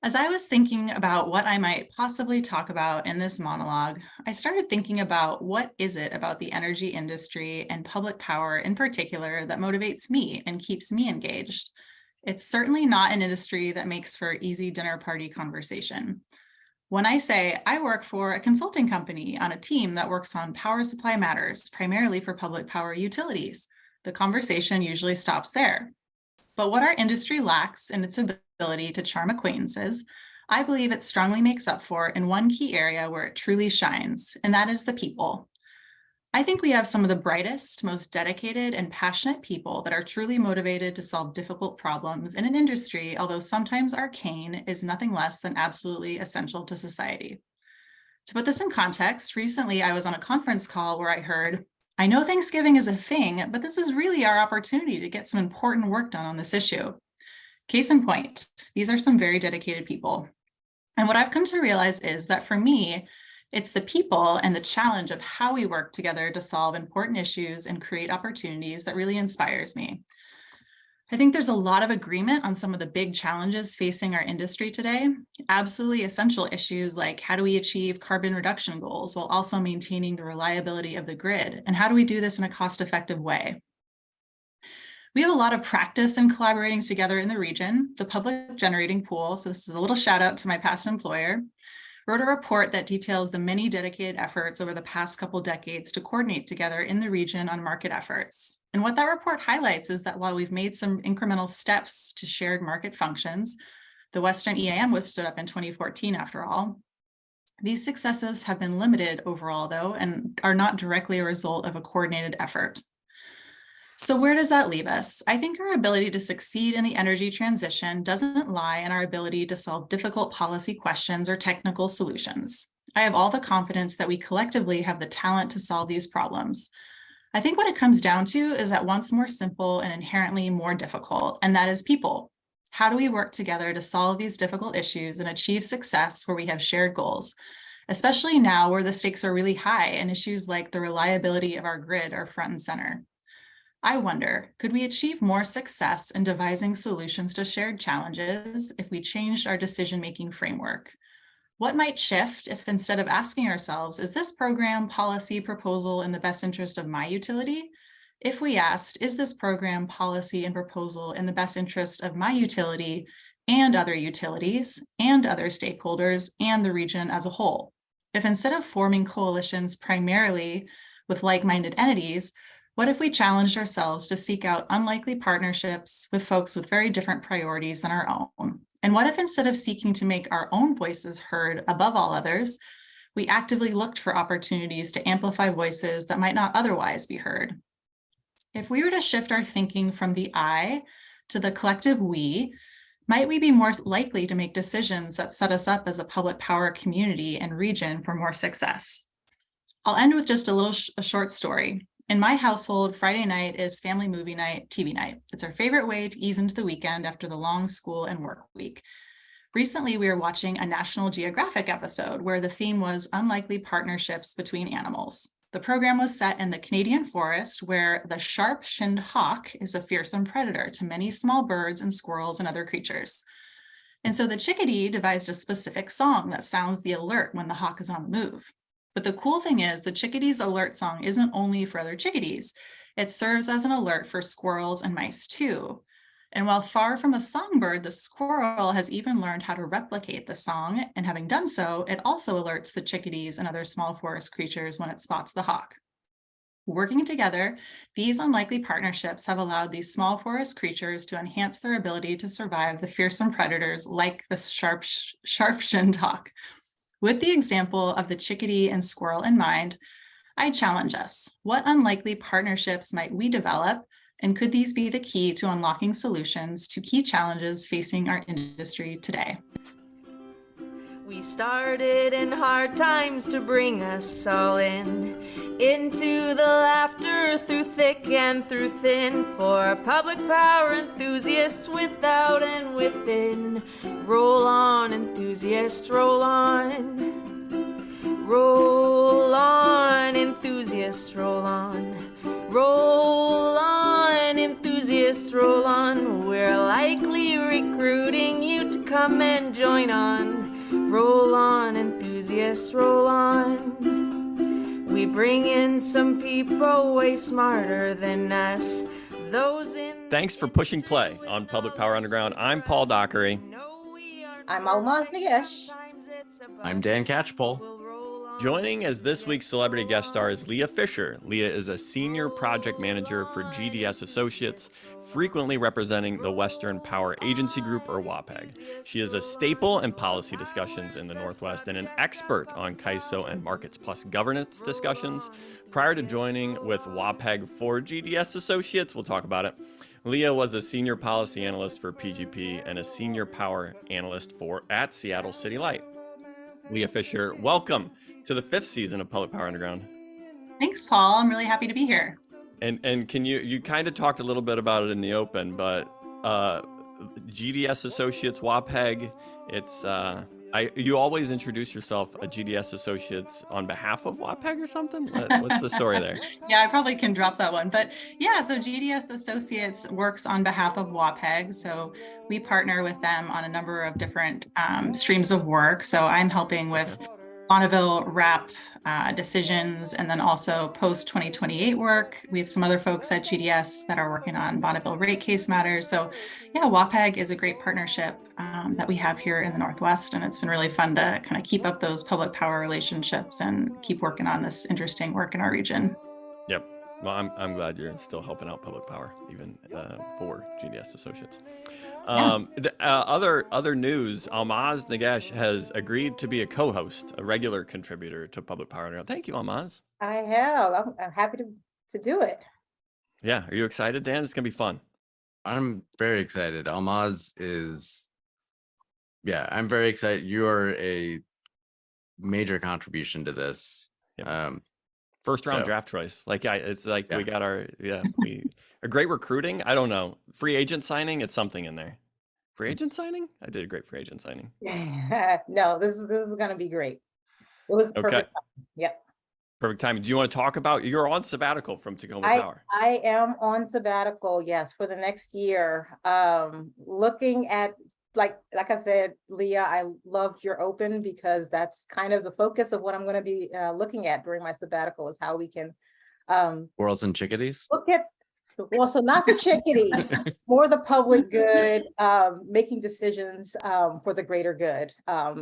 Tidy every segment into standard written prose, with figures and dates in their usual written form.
As I was thinking about what I might possibly talk about in this monologue, I started thinking about what is it about the energy industry and public power in particular that motivates me and keeps me engaged. It's certainly not an industry that makes for easy dinner party conversation. When I say I work for a consulting company on a team that works on power supply matters, primarily for public power utilities, the conversation usually stops there. But what our industry lacks in its ability to charm acquaintances, I believe it strongly makes up for in one key area where it truly shines, and that is the people. I think we have some of the brightest, most dedicated and passionate people that are truly motivated to solve difficult problems in an industry, although sometimes arcane, is nothing less than absolutely essential to society. To put this in context, recently I was on a conference call where I heard, "I know Thanksgiving is a thing, but this is really our opportunity to get some important work done on this issue." Case in point, these are some very dedicated people. And what I've come to realize is that for me, it's the people and the challenge of how we work together to solve important issues and create opportunities that really inspires me. I think there's a lot of agreement on some of the big challenges facing our industry today. Absolutely essential issues like how do we achieve carbon reduction goals while also maintaining the reliability of the grid? And how do we do this in a cost-effective way? We have a lot of practice in collaborating together in the region. The Public Generating Pool, so this is a little shout out to my past employer, wrote a report that details the many dedicated efforts over the past couple decades to coordinate together in the region on market efforts. And what that report highlights is that while we've made some incremental steps to shared market functions, the Western EAM was stood up in 2014 after all. These successes have been limited overall though, and are not directly a result of a coordinated effort. So where does that leave us? I think our ability to succeed in the energy transition doesn't lie in our ability to solve difficult policy questions or technical solutions. I have all the confidence that we collectively have the talent to solve these problems. I think what it comes down to is at once more simple and inherently more difficult, and that is people. How do we work together to solve these difficult issues and achieve success where we have shared goals, especially now where the stakes are really high and issues like the reliability of our grid are front and center? I wonder, could we achieve more success in devising solutions to shared challenges if we changed our decision-making framework? What might shift if instead of asking ourselves, is this program, policy, proposal in the best interest of my utility? If we asked, is this program, policy, and proposal in the best interest of my utility and other utilities and other stakeholders and the region as a whole? If instead of forming coalitions primarily with like-minded entities, what if we challenged ourselves to seek out unlikely partnerships with folks with very different priorities than our own? And what if instead of seeking to make our own voices heard above all others, we actively looked for opportunities to amplify voices that might not otherwise be heard? If we were to shift our thinking from the I to the collective we, might we be more likely to make decisions that set us up as a public power community and region for more success? I'll end with just a short story. In my household, Friday night is family movie night, TV night. It's our favorite way to ease into the weekend after the long school and work week. Recently, we were watching a National Geographic episode where the theme was unlikely partnerships between animals. The program was set in the Canadian forest where the sharp-shinned hawk is a fearsome predator to many small birds and squirrels and other creatures. And so the chickadee devised a specific song that sounds the alert when the hawk is on the move. But the cool thing is the chickadee's alert song isn't only for other chickadees. It serves as an alert for squirrels and mice too. And while far from a songbird, the squirrel has even learned how to replicate the song. And having done so, it also alerts the chickadees and other small forest creatures when it spots the hawk. Working together, these unlikely partnerships have allowed these small forest creatures to enhance their ability to survive the fearsome predators like the sharp-shinned hawk. With the example of the chickadee and squirrel in mind, I challenge us. What unlikely partnerships might we develop, and could these be the key to unlocking solutions to key challenges facing our industry today? We started in hard times to bring us all into the laughter through thick and through thin, for public power enthusiasts without and within. Roll on, enthusiasts, roll on. Roll on, enthusiasts, roll on. Roll on, enthusiasts, roll on. We're likely recruiting you to come and join on. Roll on, enthusiasts, roll on. We bring in some people way smarter than us. Those in Thanks for pushing play on Public Power Underground. I'm Paul Dockery. I'm Ahlmahz Negash. I'm Dan Catchpole. Joining as this week's celebrity guest star is Lea Fisher. Lea is a senior project manager for GDS Associates, frequently representing the Western Power Agency Group, or WPAG. She is a staple in policy discussions in the Northwest and an expert on CAISO and Markets Plus governance discussions. Prior to joining with WPAG for GDS Associates, we'll talk about it, Lea was a senior policy analyst for PGP and a senior power analyst at Seattle City Light. Lea Fisher, welcome to the 5th season of Public Power Underground. Thanks, Paul. I'm really happy to be here. And can you kind of talked a little bit about it in the open, but GDS Associates, WPAG, it's you always introduce yourself a GDS Associates on behalf of WPAG or something? What's the story there? Yeah, I probably can drop that one. But yeah, so GDS Associates works on behalf of WPAG. So we partner with them on a number of different streams of work. So I'm helping with Bonneville RAP decisions, and then also post 2028 work. We have some other folks at GDS that are working on Bonneville rate case matters. So yeah, WPAG is a great partnership that we have here in the Northwest, and it's been really fun to kind of keep up those public power relationships and keep working on this interesting work in our region. Yep. Well, I'm glad you're still helping out public power, even for GDS Associates. Other news, Ahlmahz Negash has agreed to be a co-host, a regular contributor to Public Power Underground. Thank you, Ahlmahz. I have. I'm happy to do it. Yeah. Are you excited, Dan? It's going to be fun. I'm very excited. Ahlmahz is, I'm very excited. You are a major contribution to this. Yep. First round draft choice. It's like we got our, a great recruiting. I don't know. Free agent signing. It's something in there. Free agent signing? I did a great free agent signing. No, this is going to be great. It was perfect. Yep. Perfect timing. Do you want to talk about, you're on sabbatical from Tacoma Power? I am on sabbatical, yes, for the next year. Looking at, like I said, Lea, I loved your open because that's kind of the focus of what I'm going to be looking at during my sabbatical, is how we can Squirrels and chickadees. look at, well, so not the chickadee, more the public good, making decisions for the greater good,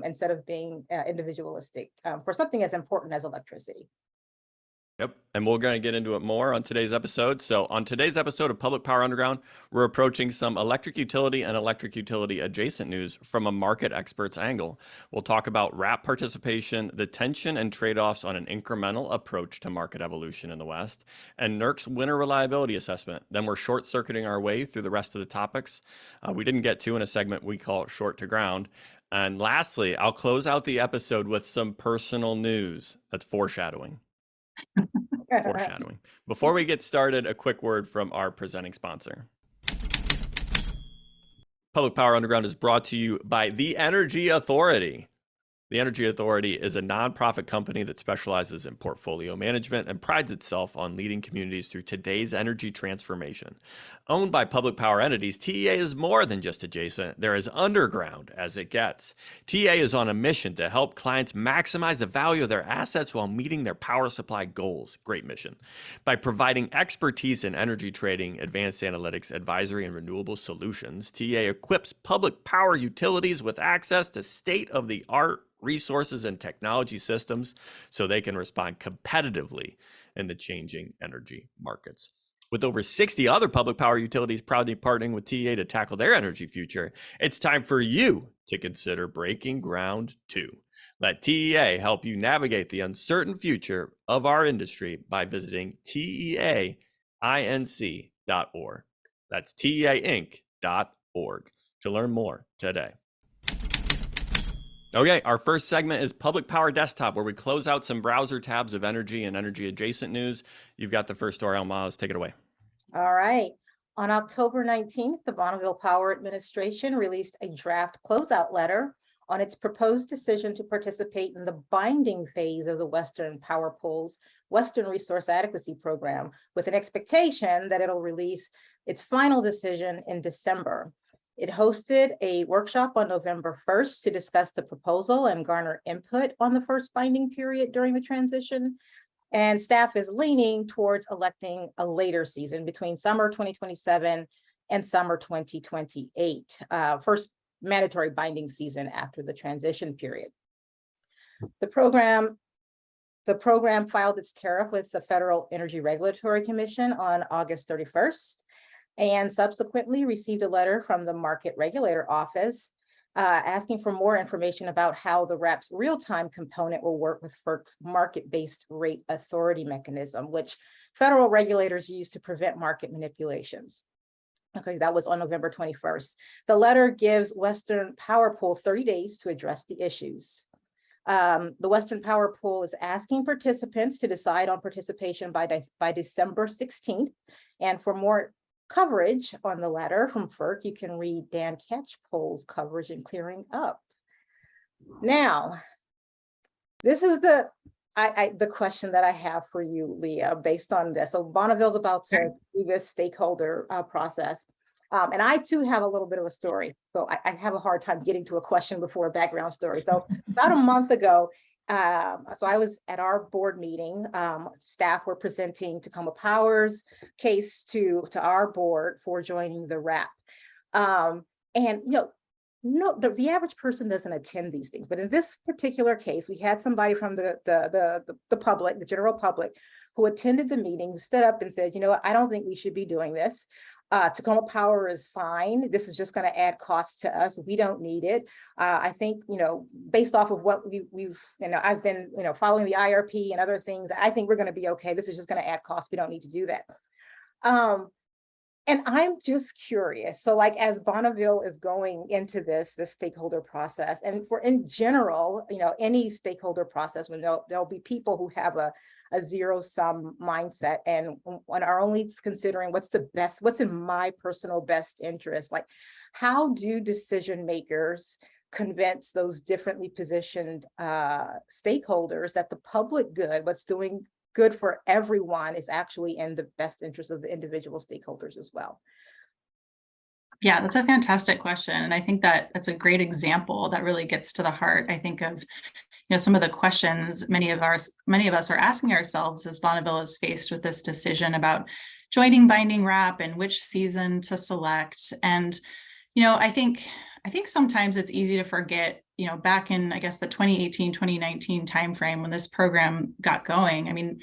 instead of being individualistic for something as important as electricity. Yep. And we're going to get into it more on today's episode. So on today's episode of Public Power Underground, we're approaching some electric utility and electric utility adjacent news from a market expert's angle. We'll talk about RAP participation, the tension and trade-offs on an incremental approach to market evolution in the West, and NERC's winter reliability assessment. Then we're short-circuiting our way through the rest of the topics we didn't get to in a segment we call Short to Ground. And lastly, I'll close out the episode with some personal news. That's foreshadowing. Foreshadowing. Before we get started, a quick word from our presenting sponsor. Public Power Underground is brought to you by the Energy Authority. The Energy Authority is a nonprofit company that specializes in portfolio management and prides itself on leading communities through today's energy transformation. Owned by public power entities, TEA is more than just adjacent. They're as underground as it gets. TEA is on a mission to help clients maximize the value of their assets while meeting their power supply goals. Great mission. By providing expertise in energy trading, advanced analytics, advisory, and renewable solutions, TEA equips public power utilities with access to state-of-the-art resources and technology systems so they can respond competitively in the changing energy markets. With over 60 other public power utilities proudly partnering with TEA to tackle their energy future, it's time for you to consider breaking ground too. Let TEA help you navigate the uncertain future of our industry by visiting TEAinc.org. That's TEAinc.org to learn more today. Okay, our first segment is Public Power Desktop, where we close out some browser tabs of energy and energy adjacent news. You've got the first story, Ahlmahz. Take it away. All right. On October 19th, the Bonneville Power Administration released a draft closeout letter on its proposed decision to participate in the binding phase of the Western Power Pool's Western Resource Adequacy Program, with an expectation that it'll release its final decision in December. It hosted a workshop on November 1st to discuss the proposal and garner input on the first binding period during the transition. And staff is leaning towards electing a later season between summer 2027 and summer 2028, first mandatory binding season after the transition period. The program filed its tariff with the Federal Energy Regulatory Commission on August 31st and subsequently received a letter from the Market Regulator Office asking for more information about how the RAP's real-time component will work with FERC's market-based rate authority mechanism, which federal regulators use to prevent market manipulations. Okay, that was on November 21st. The letter gives Western Power Pool 30 days to address the issues. The Western Power Pool is asking participants to decide on participation by December 16th. And for more coverage on the letter from FERC, you can read Dan Catchpole's coverage in Clearing Up. Now, this is the question that I have for you, Leah, based on this. So Bonneville's about to do this stakeholder process. And I too have a little bit of a story. So I have a hard time getting to a question before a background story. So about a month ago, so I was at our board meeting, staff were presenting Tacoma Power's case to our board for joining the RAP. And the average person doesn't attend these things, but in this particular case, we had somebody from the public, the general public, who attended the meeting, who stood up and said, you know what, I don't think we should be doing this. Tacoma Power is fine. This is just going to add costs to us. We don't need it. I think, based off of what I've been, following the IRP and other things, I think we're going to be okay. This is just going to add costs. We don't need to do that. And I'm just curious. So like, as Bonneville is going into this stakeholder process, and in general, any stakeholder process, when there'll be people who have a zero-sum mindset and are only considering what's in my personal best interest. Like, how do decision makers convince those differently positioned stakeholders that the public good, what's doing good for everyone, is actually in the best interest of the individual stakeholders as well? Yeah, that's a fantastic question. And I think that that's a great example that really gets to the heart, I think, of some of the questions many of us are asking ourselves as Bonneville is faced with this decision about joining binding RAP and which season to select. And, I think sometimes it's easy to forget, back in, I guess, the 2018, 2019 timeframe when this program got going. I mean,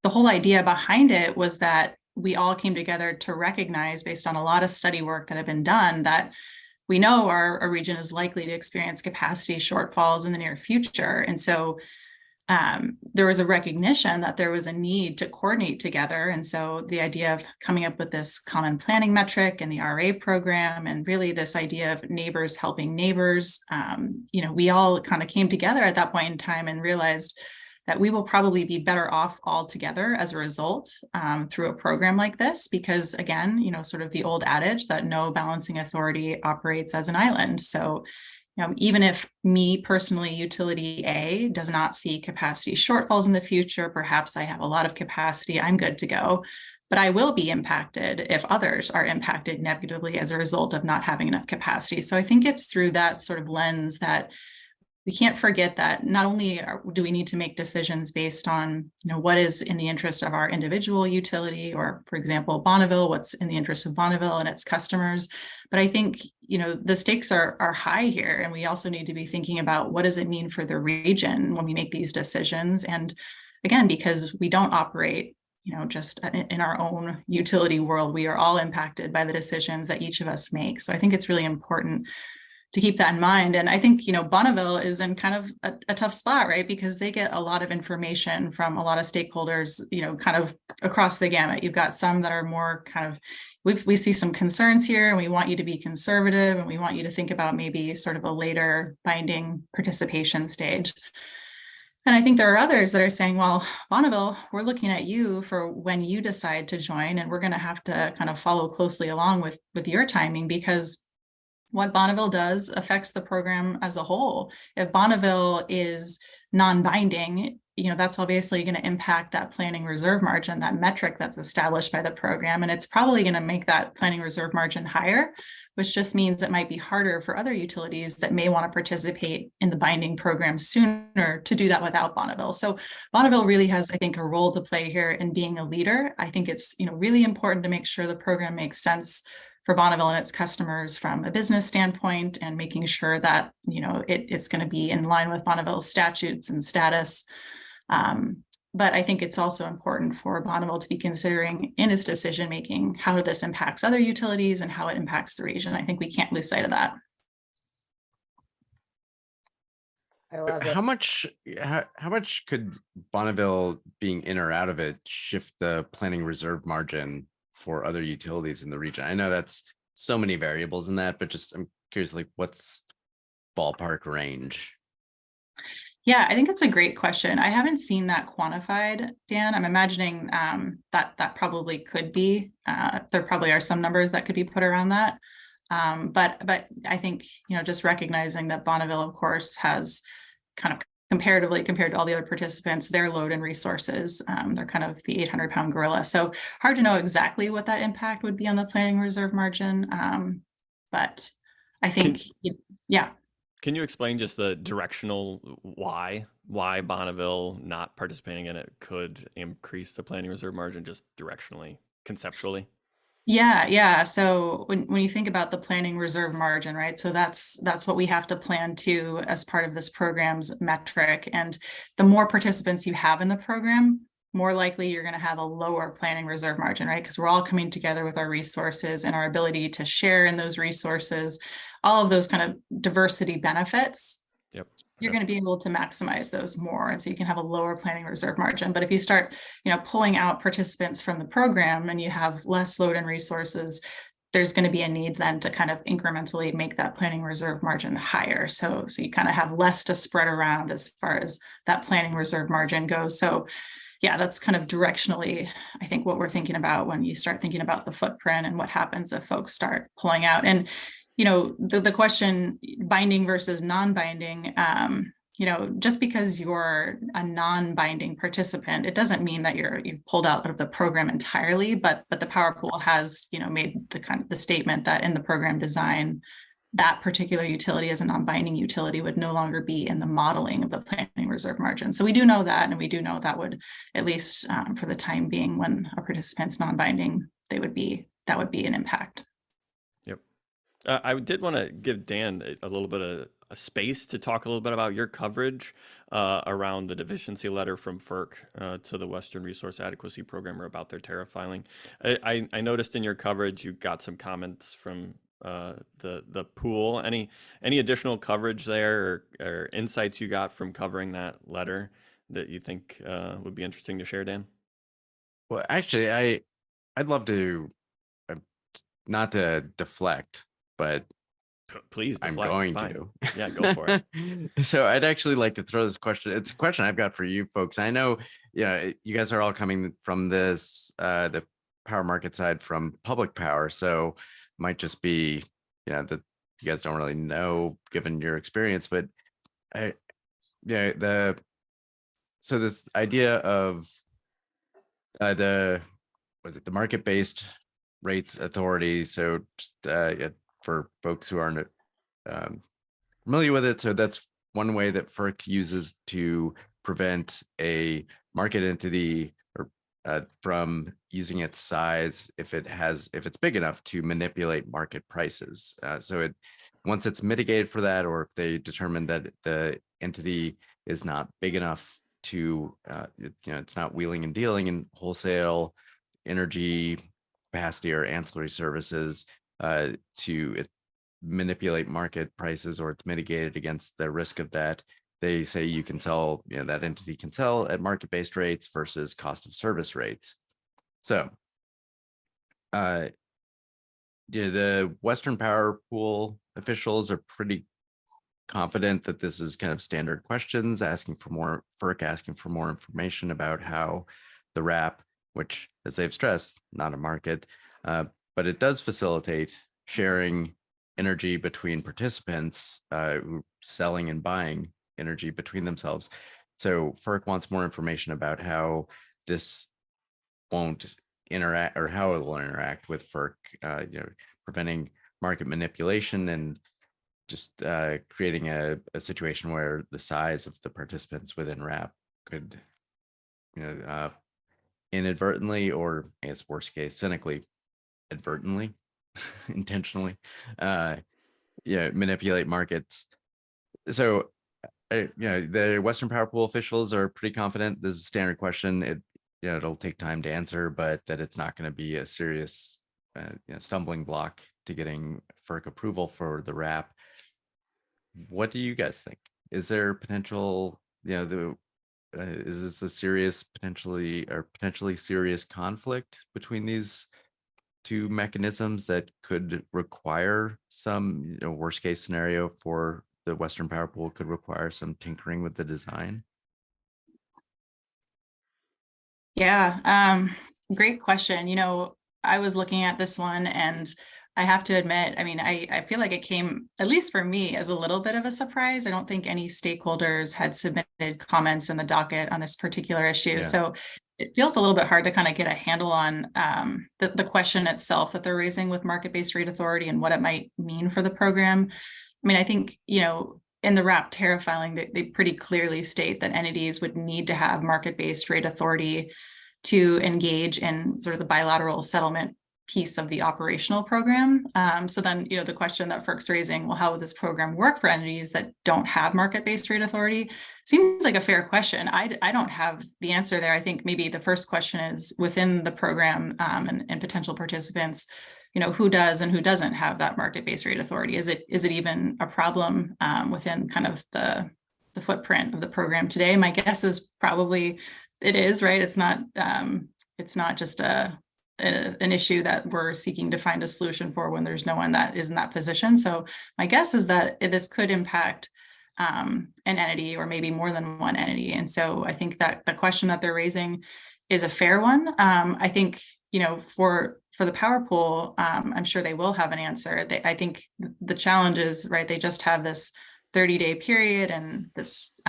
the whole idea behind it was that we all came together to recognize, based on a lot of study work that had been done, that we know our region is likely to experience capacity shortfalls in the near future. And so there was a recognition that there was a need to coordinate together. And so the idea of coming up with this common planning metric and the RA program, and really this idea of neighbors helping neighbors, we all kind of came together at that point in time and realized that we will probably be better off all together as a result through a program like this, because again, sort of the old adage that no balancing authority operates as an island. So, even if me personally, utility A does not see capacity shortfalls in the future, perhaps I have a lot of capacity, I'm good to go, but I will be impacted if others are impacted negatively as a result of not having enough capacity. So I think it's through that sort of lens that we can't forget that not only do we need to make decisions based on, what is in the interest of our individual utility, or for example, Bonneville, what's in the interest of Bonneville and its customers, but I think, the stakes are high here. And we also need to be thinking about what does it mean for the region when we make these decisions. And again, because we don't operate, just in our own utility world, we are all impacted by the decisions that each of us make. So I think it's really important to keep that in mind. And I think, Bonneville is in kind of a tough spot, right? Because they get a lot of information from a lot of stakeholders, kind of across the gamut. You've got some that are more kind of, we see some concerns here and we want you to be conservative and we want you to think about maybe sort of a later binding participation stage. And I think there are others that are saying, well, Bonneville, we're looking at you for when you decide to join, and we're going to have to kind of follow closely along with your timing, because what Bonneville does affects the program as a whole. If Bonneville is non-binding, that's obviously going to impact that planning reserve margin, that metric that's established by the program. And it's probably going to make that planning reserve margin higher, which just means it might be harder for other utilities that may want to participate in the binding program sooner to do that without Bonneville. So Bonneville really has, I think, a role to play here in being a leader. I think it's, really important to make sure the program makes sense for Bonneville and its customers from a business standpoint, and making sure that, it's going to be in line with Bonneville's statutes and status. But I think it's also important for Bonneville to be considering in its decision making how this impacts other utilities and how it impacts the region. I think we can't lose sight of that. I love it. How much could Bonneville being in or out of it shift the planning reserve margin for other utilities in the region? I know that's so many variables in that, but just I'm curious, like, what's ballpark range? Yeah, I think it's a great question. I haven't seen that quantified, Dan. I'm imagining that probably could be. There probably are some numbers that could be put around that. But I think, just recognizing that Bonneville, of course, has kind of comparatively compared to all the other participants, their load and resources, they're kind of the 800-pound gorilla. So hard to know exactly what that impact would be on the planning reserve margin. But I think, yeah. Can you explain just the directional why Bonneville not participating in it could increase the planning reserve margin, just directionally, conceptually? Yeah. So when you think about the planning reserve margin, right? So that's what we have to plan to as part of this program's metric. And the more participants you have in the program, more likely you're going to have a lower planning reserve margin, right? Because we're all coming together with our resources and our ability to share in those resources, all of those kind of diversity benefits. Yep. You're going to be able to maximize those more. And so you can have a lower planning reserve margin. But if you start, pulling out participants from the program and you have less load and resources, there's going to be a need then to kind of incrementally make that planning reserve margin higher. So you kind of have less to spread around as far as that planning reserve margin goes. So yeah, that's kind of directionally, I think, what we're thinking about when you start thinking about the footprint and what happens if folks start pulling out. And, the question, binding versus non-binding, just because you're a non-binding participant, it doesn't mean that you've pulled out of the program entirely, but the power pool has, made the statement that in the program design, that particular utility as a non-binding utility would no longer be in the modeling of the planning reserve margin. So we do know that, and we do know that would, at least for the time being, when a participant's non-binding, that would be an impact. Yep. I did want to give Dan a little bit of a space to talk a little bit about your coverage around the deficiency letter from FERC to the Western Resource Adequacy Program about their tariff filing. I noticed in your coverage you got some comments from the pool. Any additional coverage there or insights you got from covering that letter that you think would be interesting to share, Dan? Well, actually, I'd love to, not to deflect, but please deflect. I'm going Fine. to. Yeah, go for it. So I'd actually like to throw this question. It's a question I've got for you folks. I know, you guys are all coming from this, the power market side from public power. So might just be, that you guys don't really know given your experience, but so this idea of the market-based rates authority. So just for folks who aren't familiar with it, so that's one way that FERC uses to prevent a market entity from using its size if it's big enough to manipulate market prices. So once it's mitigated for that, or if they determine that the entity is not big enough to, it's not wheeling and dealing in wholesale energy capacity or ancillary services to manipulate market prices, or it's mitigated against the risk of that, they say you can sell, that entity can sell at market-based rates versus cost of service rates. So the Western Power Pool officials are pretty confident that this is kind of standard questions, FERC asking for more information about how the RAP, which, as they've stressed, not a market, but it does facilitate sharing energy between participants who selling and buying energy between themselves. So FERC wants more information about how this won't interact, or how it will interact with FERC, preventing market manipulation and just creating a situation where the size of the participants within RAP could, inadvertently, or I guess worst case, cynically, advertently, intentionally, manipulate markets. So, the Western Power Pool officials are pretty confident. This is a standard question. It'll take time to answer, but that it's not going to be a serious stumbling block to getting FERC approval for the RAP. What do you guys think? Is there potential, is this a serious, potentially serious conflict between these two mechanisms that could require some, worst case scenario for the Western Power Pool could require some tinkering with the design? Yeah, great question. I was looking at this one, and I have to admit, I feel like it came, at least for me, as a little bit of a surprise. I don't think any stakeholders had submitted comments in the docket on this particular issue. Yeah. So it feels a little bit hard to kind of get a handle on the question itself that they're raising with market-based rate authority and what it might mean for the program. I think, in the RAP tariff filing, they pretty clearly state that entities would need to have market-based rate authority to engage in sort of the bilateral settlement piece of the operational program. So then, the question that FERC's raising, well, how would this program work for entities that don't have market-based rate authority? Seems like a fair question. I don't have the answer there. I think maybe the first question is within the program and potential participants, who does and who doesn't have that market-based rate authority? Is it even a problem within kind of the footprint of the program today? My guess is probably it is, right? It's not just an issue that we're seeking to find a solution for when there's no one that is in that position. So my guess is that this could impact an entity or maybe more than one entity. And so I think that the question that they're raising is a fair one. I think, for the power pool, I'm sure they will have an answer. I think the challenge is, right, they just have this 30-day period and this,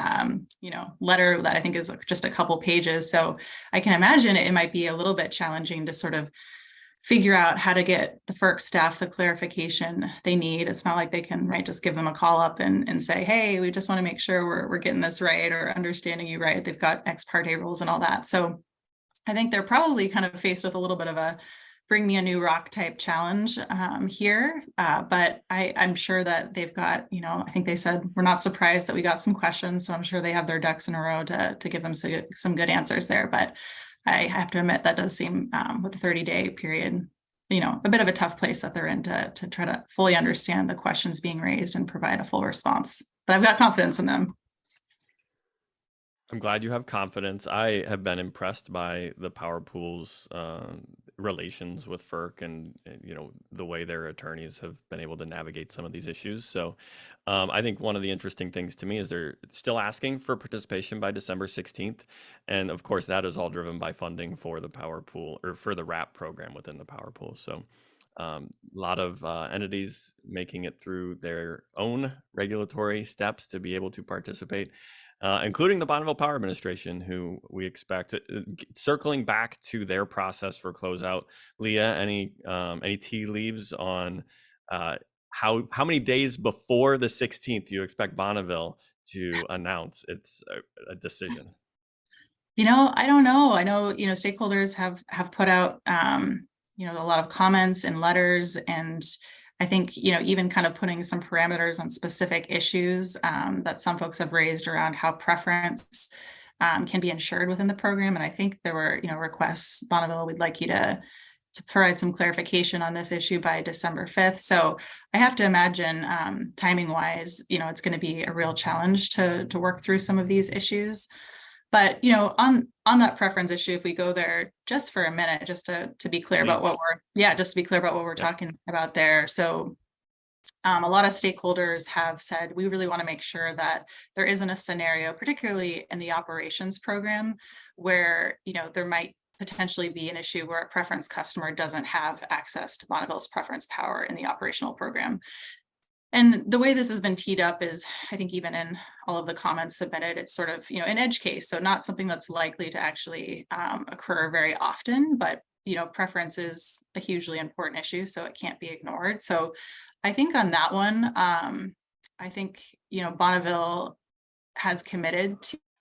letter that I think is just a couple pages. So I can imagine it might be a little bit challenging to sort of figure out how to get the FERC staff the clarification they need. It's not like they can, right, just give them a call up and say, hey, we just want to make sure we're getting this right or understanding you right. They've got ex parte rules and all that. So I think they're probably kind of faced with a little bit of a bring me a new rock type challenge here. But I'm sure that they've got, I think they said, we're not surprised that we got some questions. So I'm sure they have their ducks in a row to give them some good answers there. But I have to admit that does seem with the 30-day period, a bit of a tough place that they're in to try to fully understand the questions being raised and provide a full response. But I've got confidence in them. I'm glad you have confidence. I have been impressed by the power pool's relations with FERC and the way their attorneys have been able to navigate some of these issues. So I think one of the interesting things to me is they're still asking for participation by December 16th. And of course, that is all driven by funding for the power pool or for the RAP program within the power pool. So a lot of entities making it through their own regulatory steps to be able to participate. Including the Bonneville Power Administration, who we expect circling back to their process for closeout. Lea, any tea leaves on how many days before the 16th you expect Bonneville to announce its a decision? I don't know. I know stakeholders have put out a lot of comments and letters, and I think, even kind of putting some parameters on specific issues that some folks have raised around how preference can be ensured within the program. And I think there were, requests, Bonneville, we'd like you to provide some clarification on this issue by December 5th. So I have to imagine timing wise, it's going to be a real challenge to work through some of these issues. But, on that preference issue, if we go there just for a minute, just to be clear about what we're talking about there. So a lot of stakeholders have said, we really want to make sure that there isn't a scenario, particularly in the operations program, where, there might potentially be an issue where a preference customer doesn't have access to Bonneville's preference power in the operational program. And the way this has been teed up is, I think even in all of the comments submitted, it's sort of, an edge case. So not something that's likely to actually occur very often, but, preference is a hugely important issue, so it can't be ignored. So I think on that one, I think, Bonneville has committed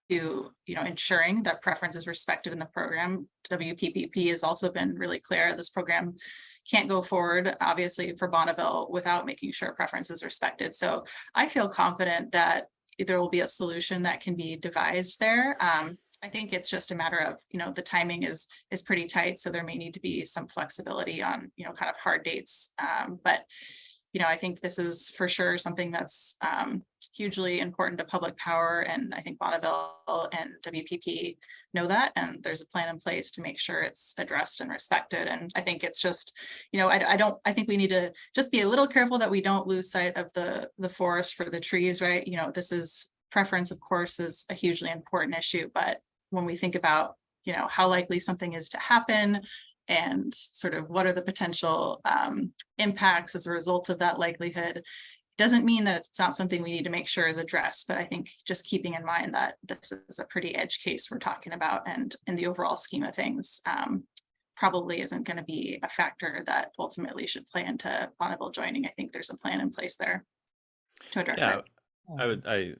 to ensuring that preference is respected in the program. WPPP has also been really clear. This program can't go forward, obviously, for Bonneville without making sure preference is respected. So I feel confident that there will be a solution that can be devised there. I think it's just a matter of, the timing is pretty tight, so there may need to be some flexibility on, kind of hard dates. But I think this is for sure something that's hugely important to public power, and I think Bonneville and WPP know that, and there's a plan in place to make sure it's addressed and respected. And I think it's just, I think we need to just be a little careful that we don't lose sight of the forest for the trees, right? This is preference, of course, is a hugely important issue, but when we think about, how likely something is to happen, and sort of what are the potential impacts as a result of that likelihood, doesn't mean that it's not something we need to make sure is addressed. But I think just keeping in mind that this is a pretty edge case we're talking about, and in the overall scheme of things, probably isn't going to be a factor that ultimately should play into Bonneville joining. I think there's a plan in place there to address it.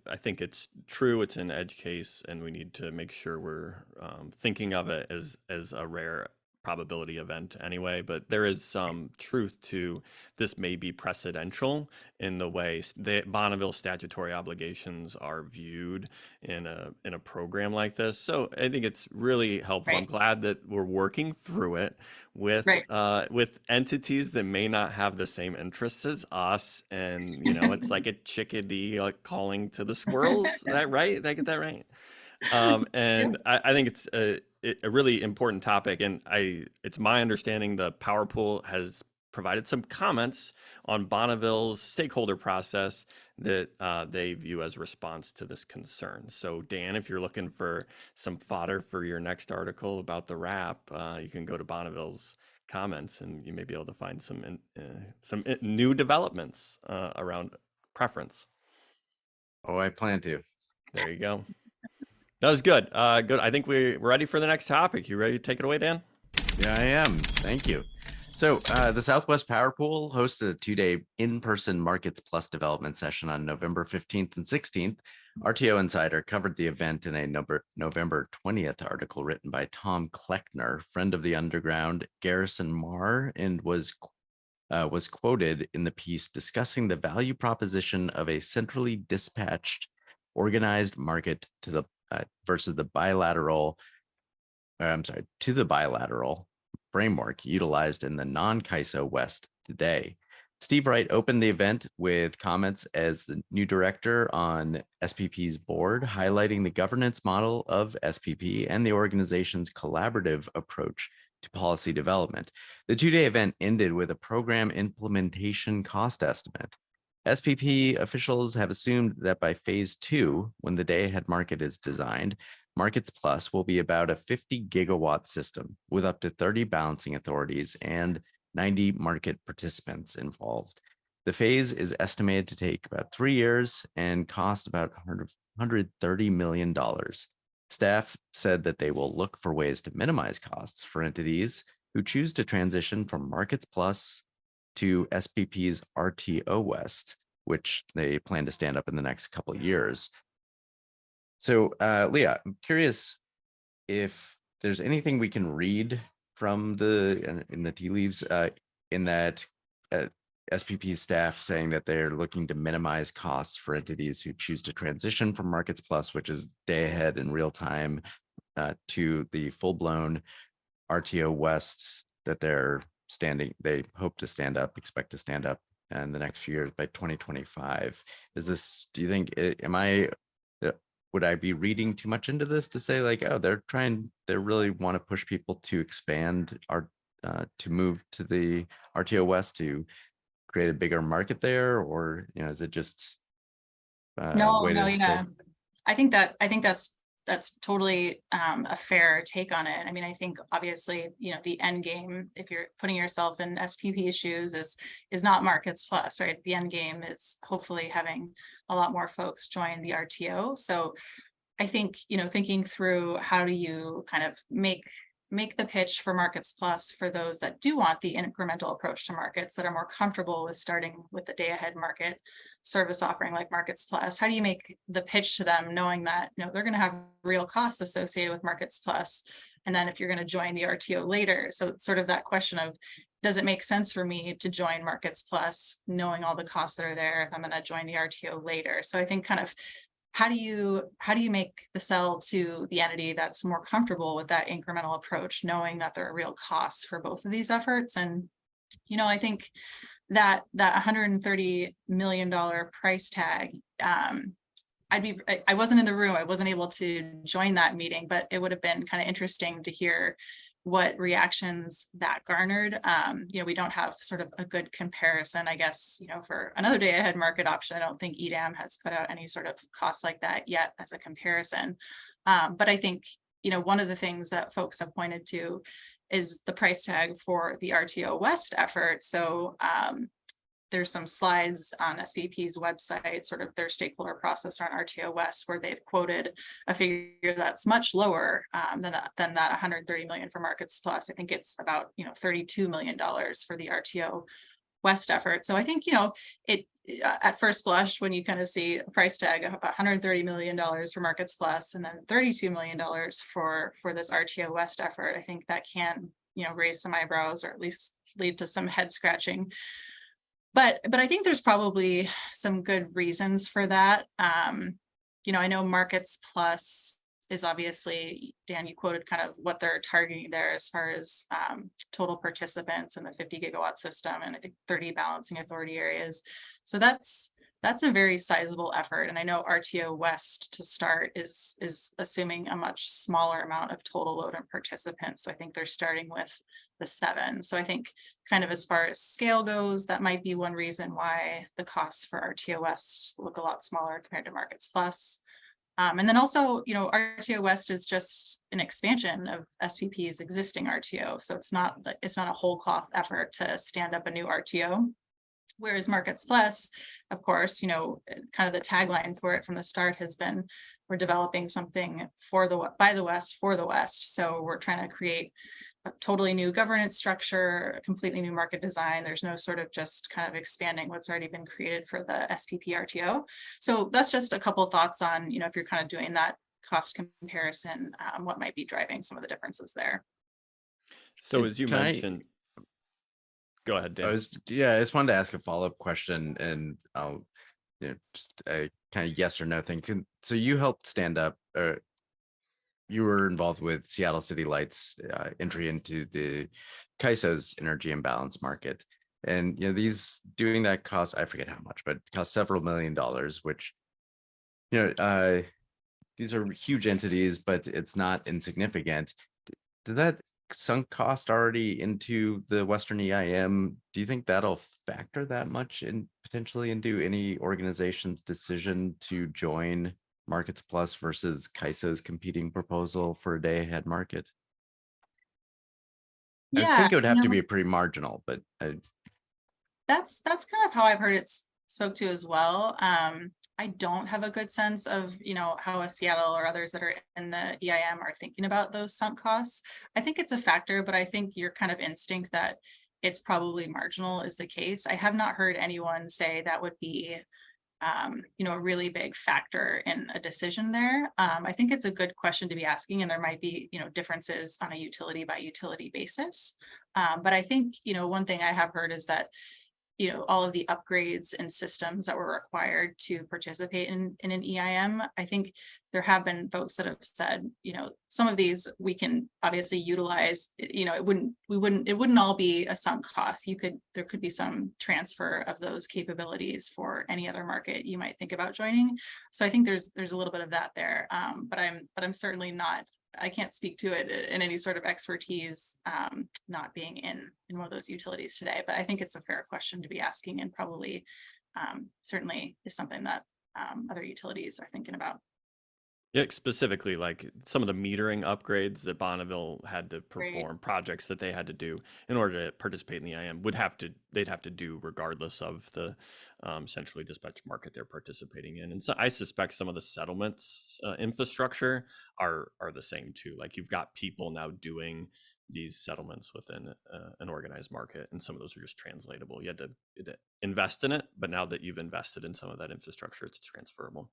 I think it's true. It's an edge case, and we need to make sure we're thinking of it as a rare probability event anyway, but there is some truth to this may be precedential in the way the Bonneville statutory obligations are viewed in a program like this. So I think it's really helpful. Right. I'm glad that we're working through it with entities that may not have the same interests as us, and it's like a chickadee calling to the squirrels. Is that right? Did I get that right? And I think it's a really important topic, and it's my understanding the Power Pool has provided some comments on Bonneville's stakeholder process that they view as response to this concern. So Dan, if you're looking for some fodder for your next article about the RAP, you can go to Bonneville's comments, and you may be able to find some new developments around preference. Oh, I plan to. There you go. That was good. Good. I think we're ready for the next topic. You ready to take it away, Dan? Yeah, I am. Thank you. So the Southwest Power Pool hosted a 2-day in-person Markets Plus development session on November 15th and 16th. RTO Insider covered the event in a November 20th article written by Tom Kleckner, friend of the underground, Garrison Marr, and was quoted in the piece discussing the value proposition of a centrally dispatched, organized market to the bilateral framework utilized in the non-CAISO West today. Steve Wright opened the event with comments as the new director on SPP's board, highlighting the governance model of SPP and the organization's collaborative approach to policy development. The 2-day event ended with a program implementation cost estimate. SPP officials have assumed that by phase 2, when the day-ahead market is designed, Markets Plus will be about a 50 gigawatt system with up to 30 balancing authorities and 90 market participants involved. The phase is estimated to take about 3 years and cost about $130 million. Staff said that they will look for ways to minimize costs for entities who choose to transition from Markets Plus to SPP's RTO West, which they plan to stand up in the next couple of years. So, Lea, I'm curious if there's anything we can read from in the tea leaves in that SPP staff saying that they're looking to minimize costs for entities who choose to transition from Markets Plus, which is day ahead in real time, to the full-blown RTO West that they hope to expect to stand up in the next few years by 2025. Do you think, would I be reading too much into this to say like, oh, they really want to push people to expand to move to the RTO West to create a bigger market there? Or, is it just I think that's that's totally a fair take on it. I mean, I think obviously, the end game, if you're putting yourself in SPP's shoes, is not Markets Plus, right? The end game is hopefully having a lot more folks join the RTO. So I think, thinking through how do you kind of make the pitch for Markets Plus for those that do want the incremental approach to markets, that are more comfortable with starting with the day ahead market service offering like Markets Plus. How do you make the pitch to them knowing that they're going to have real costs associated with Markets Plus, and then if you're going to join the RTO later? So it's sort of that question of, does it make sense for me to join Markets Plus knowing all the costs that are there if I'm going to join the RTO later? So I think kind of how do you make the sell to the entity that's more comfortable with that incremental approach, knowing that there are real costs for both of these efforts? And I think that $130 million price tag, I wasn't in the room, I wasn't able to join that meeting, but it would have been kind of interesting to hear what reactions that garnered. We don't have sort of a good comparison, I guess, for another day ahead market option. I don't think EDAM has put out any sort of costs like that yet as a comparison. But I think, one of the things that folks have pointed to is the price tag for the RTO West effort. So there's some slides on SPP's website, sort of their stakeholder process on RTO West, where they've quoted a figure that's much lower than that 130 million for Markets Plus. I think it's about $32 million for the RTO West effort. So I think it at first blush, when you kind of see a price tag of about $130 million for Markets Plus and then $32 million for this RTO West effort, I think that can raise some eyebrows, or at least lead to some head scratching. But I think there's probably some good reasons for that. I know Markets Plus is obviously, Dan, you quoted kind of what they're targeting there as far as total participants in the 50 gigawatt system, and I think 30 balancing authority areas. So that's a very sizable effort. And I know RTO West to start is assuming a much smaller amount of total load and participants. So I think they're starting with the 7. So I think kind of as far as scale goes, that might be one reason why the costs for RTO West look a lot smaller compared to Markets Plus. And then also, RTO West is just an expansion of SPP's existing RTO. So it's not a whole cloth effort to stand up a new RTO. Whereas Markets Plus, of course, kind of the tagline for it from the start has been, we're developing something by the West for the West. So we're trying to create a totally new governance structure, a completely new market design. There's no sort of just kind of expanding what's already been created for the SPP RTO. So that's just a couple of thoughts on, if you're kind of doing that cost comparison, what might be driving some of the differences there. So as you mentioned, go ahead, Dan. I just wanted to ask a follow-up question, and I'll just a kind of yes or no thing. So you helped stand up, you were involved with Seattle City Lights entry into the CAISO's energy imbalance market. And, these doing that costs, I forget how much, but cost several $1 million, which, these are huge entities, but it's not insignificant. Did that sunk cost already into the Western EIM? Do you think that'll factor that much in potentially into any organization's decision to join Markets Plus versus CAISO's competing proposal for a day ahead market? Yeah, I think it would have to be pretty marginal, but that's kind of how I've heard it spoke to as well. I don't have a good sense of, how a Seattle or others that are in the EIM are thinking about those sunk costs. I think it's a factor, but I think your kind of instinct that it's probably marginal is the case. I have not heard anyone say that would be a really big factor in a decision there. I think it's a good question to be asking, and there might be, differences on a utility by utility basis. But I think, one thing I have heard is that, all of the upgrades and systems that were required to participate in an EIM, I think there have been folks that have said, some of these we can obviously utilize, it wouldn't all be a sunk cost. There could be some transfer of those capabilities for any other market you might think about joining. So I think there's a little bit of that there. But I'm certainly not, I can't speak to it in any sort of expertise, not being in one of those utilities today, but I think it's a fair question to be asking, and probably certainly is something that other utilities are thinking about. Yeah, specifically like some of the metering upgrades that Bonneville had to perform, projects that they had to do in order to participate in the EIM they'd have to do regardless of the centrally dispatched market they're participating in. And so I suspect some of the settlements infrastructure are the same too. Like you've got people now doing these settlements within an organized market, and some of those are just translatable. You had to invest in it, but now that you've invested in some of that infrastructure, it's transferable.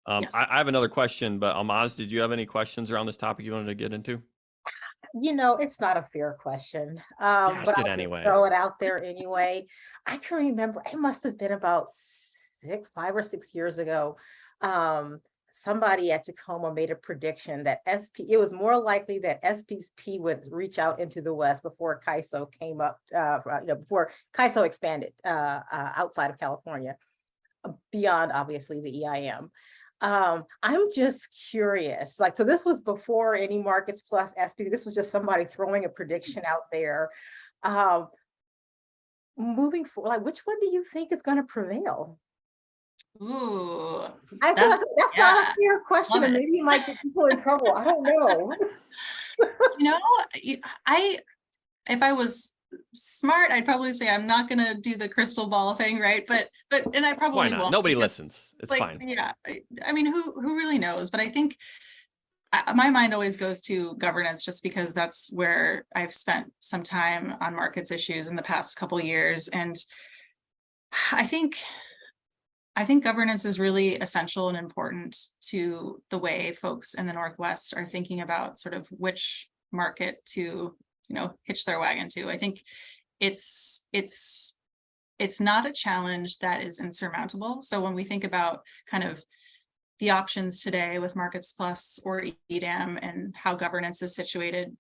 Yes. I have another question, but Ahlmahz, did you have any questions around this topic you wanted to get into? It's not a fair question. Ask But it I'll anyway. throw it out there anyway. I can remember it must have been about 5 or 6 years ago. Somebody at Tacoma made a prediction that it was more likely that SPP would reach out into the West before CAISO came up, before CAISO expanded outside of California, beyond obviously the EIM. I'm just curious, so this was before any markets plus SP. This was just somebody throwing a prediction out there. Moving forward, which one do you think is going to prevail? Ooh, I feel that's not a fair question, and maybe you might get people in trouble. I don't know. If I was smart, I'd probably say I'm not going to do the crystal ball thing, right? And I probably Why not? won't. Nobody listens. It's fine. Yeah, I mean, who really knows? But I think my mind always goes to governance, just because that's where I've spent some time on markets issues in the past couple of years, and I think governance is really essential and important to the way folks in the Northwest are thinking about sort of which market to, hitch their wagon to. I think it's not a challenge that is insurmountable. So when we think about kind of the options today with Markets Plus or EDAM and how governance is situated,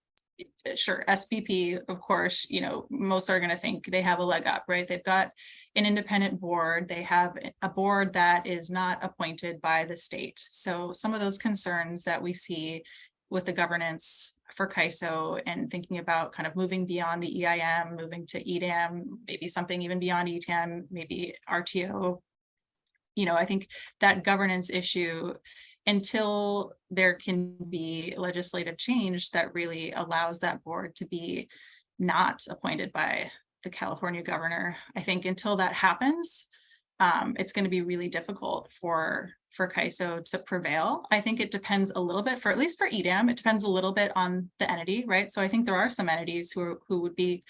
sure, SPP, of course, most are going to think they have a leg up, right? They've got an independent board. They have a board that is not appointed by the state. So some of those concerns that we see with the governance for CAISO and thinking about kind of moving beyond the EIM, moving to EDAM, maybe something even beyond ETAM, maybe RTO, I think that governance issue, until there can be legislative change that really allows that board to be not appointed by the California governor, I think until that happens, it's going to be really difficult for CAISO to prevail. I think it depends a little bit, at least for EDAM, it depends a little bit on the entity, right? So I think there are some entities who would be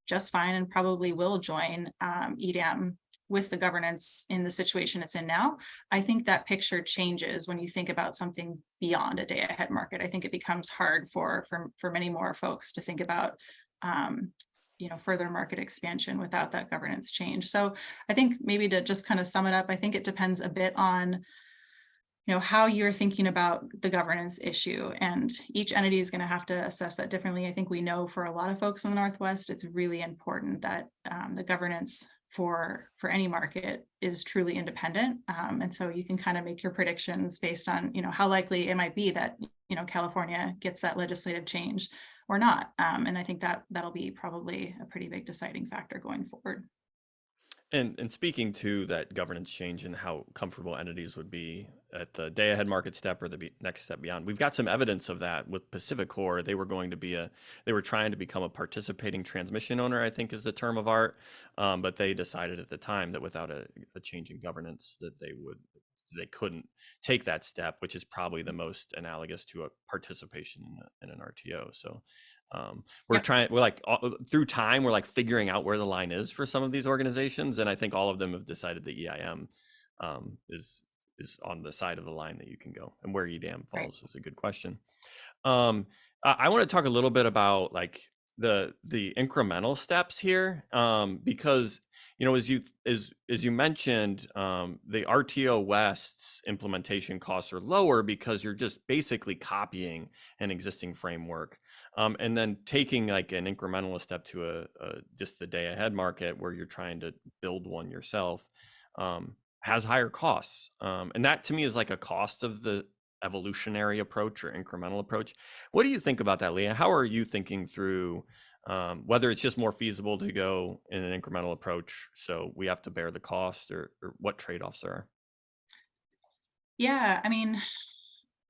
just fine and probably will join EDAM with the governance in the situation it's in now. I think that picture changes when you think about something beyond a day ahead market. I think it becomes hard for many more folks to think about further market expansion without that governance change. So I think maybe to just kind of sum it up, I think it depends a bit on how you're thinking about the governance issue, and each entity is going to have to assess that differently. I think we know for a lot of folks in the Northwest, it's really important that the governance for any market is truly independent. And so you can kind of make your predictions based on, how likely it might be that, California gets that legislative change or not. And I think that'll be probably a pretty big deciding factor going forward. And speaking to that governance change and how comfortable entities would be at the day ahead market step or the next step beyond, we've got some evidence of that with PacifiCorp. They were trying to become a participating transmission owner, I think is the term of art. But they decided at the time that without a change in governance that they couldn't take that step, which is probably the most analogous to a participation in an RTO. So through time, we're figuring out where the line is for some of these organizations. And I think all of them have decided the EIM is on the side of the line that you can go, and where EDAM falls is a good question. I want to talk a little bit about the incremental steps here, because as you mentioned, the RTO West's implementation costs are lower because you're just basically copying an existing framework, and then taking an incremental step to just the day ahead market where you're trying to build one yourself has higher costs, and that to me is a cost of the evolutionary approach or incremental approach. What do you think about that, Lea? How are you thinking through whether it's just more feasible to go in an incremental approach, so we have to bear the cost, or what trade-offs there are? Yeah, I mean,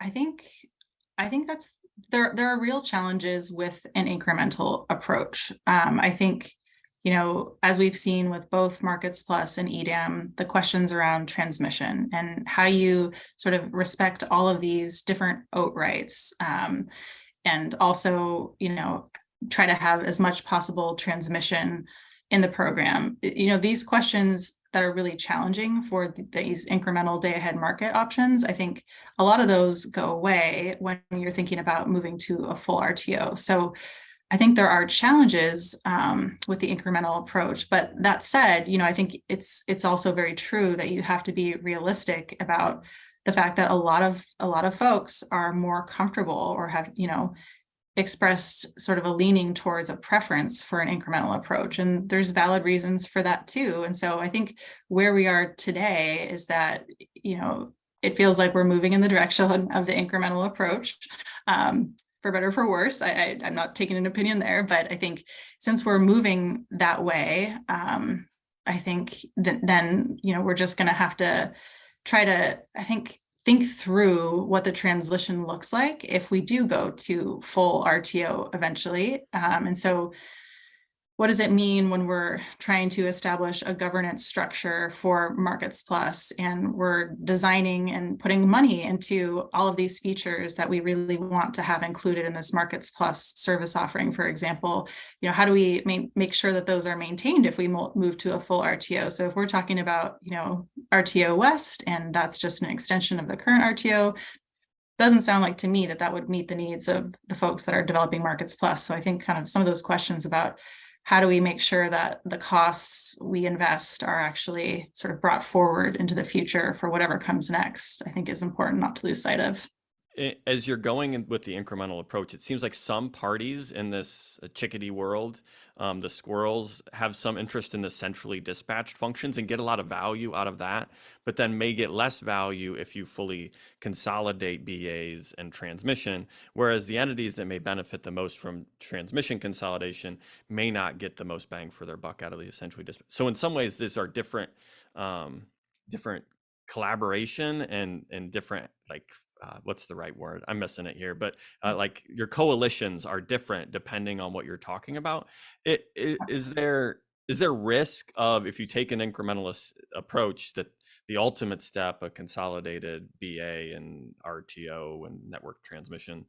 I think that's there are real challenges with an incremental approach. I think, as we've seen with both Markets Plus and EDAM, the questions around transmission and how you sort of respect all of these different OAT rights, and also, try to have as much possible transmission in the program. These questions that are really challenging for these incremental day-ahead market options, I think a lot of those go away when you're thinking about moving to a full RTO. So I think there are challenges with the incremental approach, but that said, I think it's also very true that you have to be realistic about the fact that a lot of folks are more comfortable or have, expressed sort of a leaning towards a preference for an incremental approach. And there's valid reasons for that too. And so I think where we are today is that, it feels like we're moving in the direction of the incremental approach, for better or for worse. I'm not taking an opinion there, but I think since we're moving that way, I think that then, we're just going to have to try to, think through what the transition looks like if we do go to full RTO eventually. And so what does it mean when we're trying to establish a governance structure for Markets Plus and we're designing and putting money into all of these features that we really want to have included in this Markets Plus service offering, for example? How do we make sure that those are maintained if we move to a full RTO? So if we're talking about, RTO West, and that's just an extension of the current RTO, doesn't sound like to me that would meet the needs of the folks that are developing Markets Plus. So I think kind of some of those questions about how do we make sure that the costs we invest are actually sort of brought forward into the future for whatever comes next, I think is important not to lose sight of. As you're going with the incremental approach, it seems like some parties in this chickadee world, the squirrels, have some interest in the centrally dispatched functions and get a lot of value out of that, but then may get less value if you fully consolidate BAs and transmission, whereas the entities that may benefit the most from transmission consolidation may not get the most bang for their buck out of the centrally dispatched. So in some ways, these are different collaboration and different, what's the right word? I'm missing it here, but like your coalitions are different depending on what you're talking about. Is there risk of, if you take an incrementalist approach, that the ultimate step, a consolidated BA and RTO and network transmission,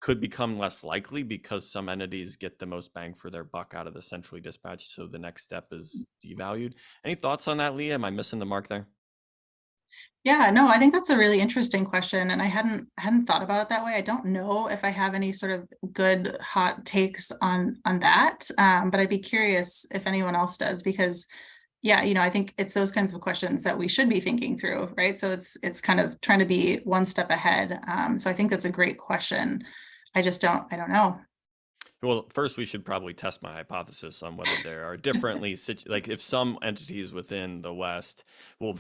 could become less likely because some entities get the most bang for their buck out of the centrally dispatched, so the next step is devalued? Any thoughts on that, Lea? Am I missing the mark there? Yeah, no, I think that's a really interesting question, and I hadn't thought about it that way. I don't know if I have any sort of good hot takes on that, but I'd be curious if anyone else does, because yeah, I think it's those kinds of questions that we should be thinking through, right? So it's kind of trying to be one step ahead. So I think that's a great question. I don't know. Well, first we should probably test my hypothesis on whether there are differently like if some entities within the West will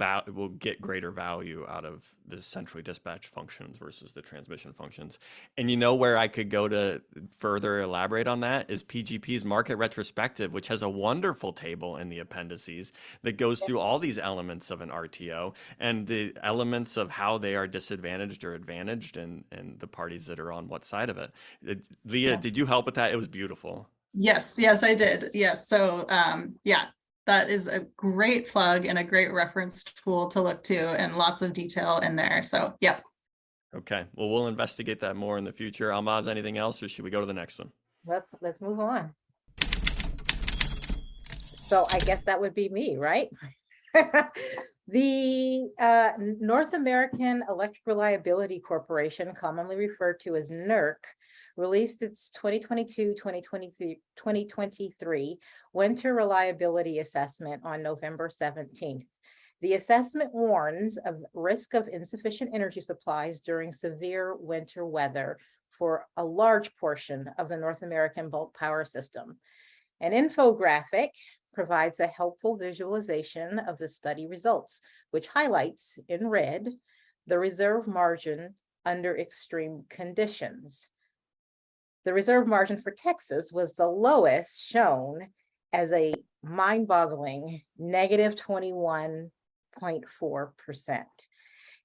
get greater value out of the centrally dispatched functions versus the transmission functions. And where I could go to further elaborate on that is PGP's market retrospective, which has a wonderful table in the appendices that goes through all these elements of an RTO and the elements of how they are disadvantaged or advantaged and the parties that are on what side of it. Lea, did you help with that? It was beautiful. Yes, I did. Yes. So that is a great plug and a great reference tool to look to, and lots of detail in there. So, yep. Okay. Well, we'll investigate that more in the future. Ahlmahz, anything else, or should we go to the next one? Let's move on. So I guess that would be me, right? The North American Electric Reliability Corporation, commonly referred to as NERC, released its 2022-2023 Winter Reliability Assessment on November 17th. The assessment warns of risk of insufficient energy supplies during severe winter weather for a large portion of the North American bulk power system. An infographic provides a helpful visualization of the study results, which highlights in red the reserve margin under extreme conditions. The reserve margin for Texas was the lowest, shown as a mind-boggling -21.4%.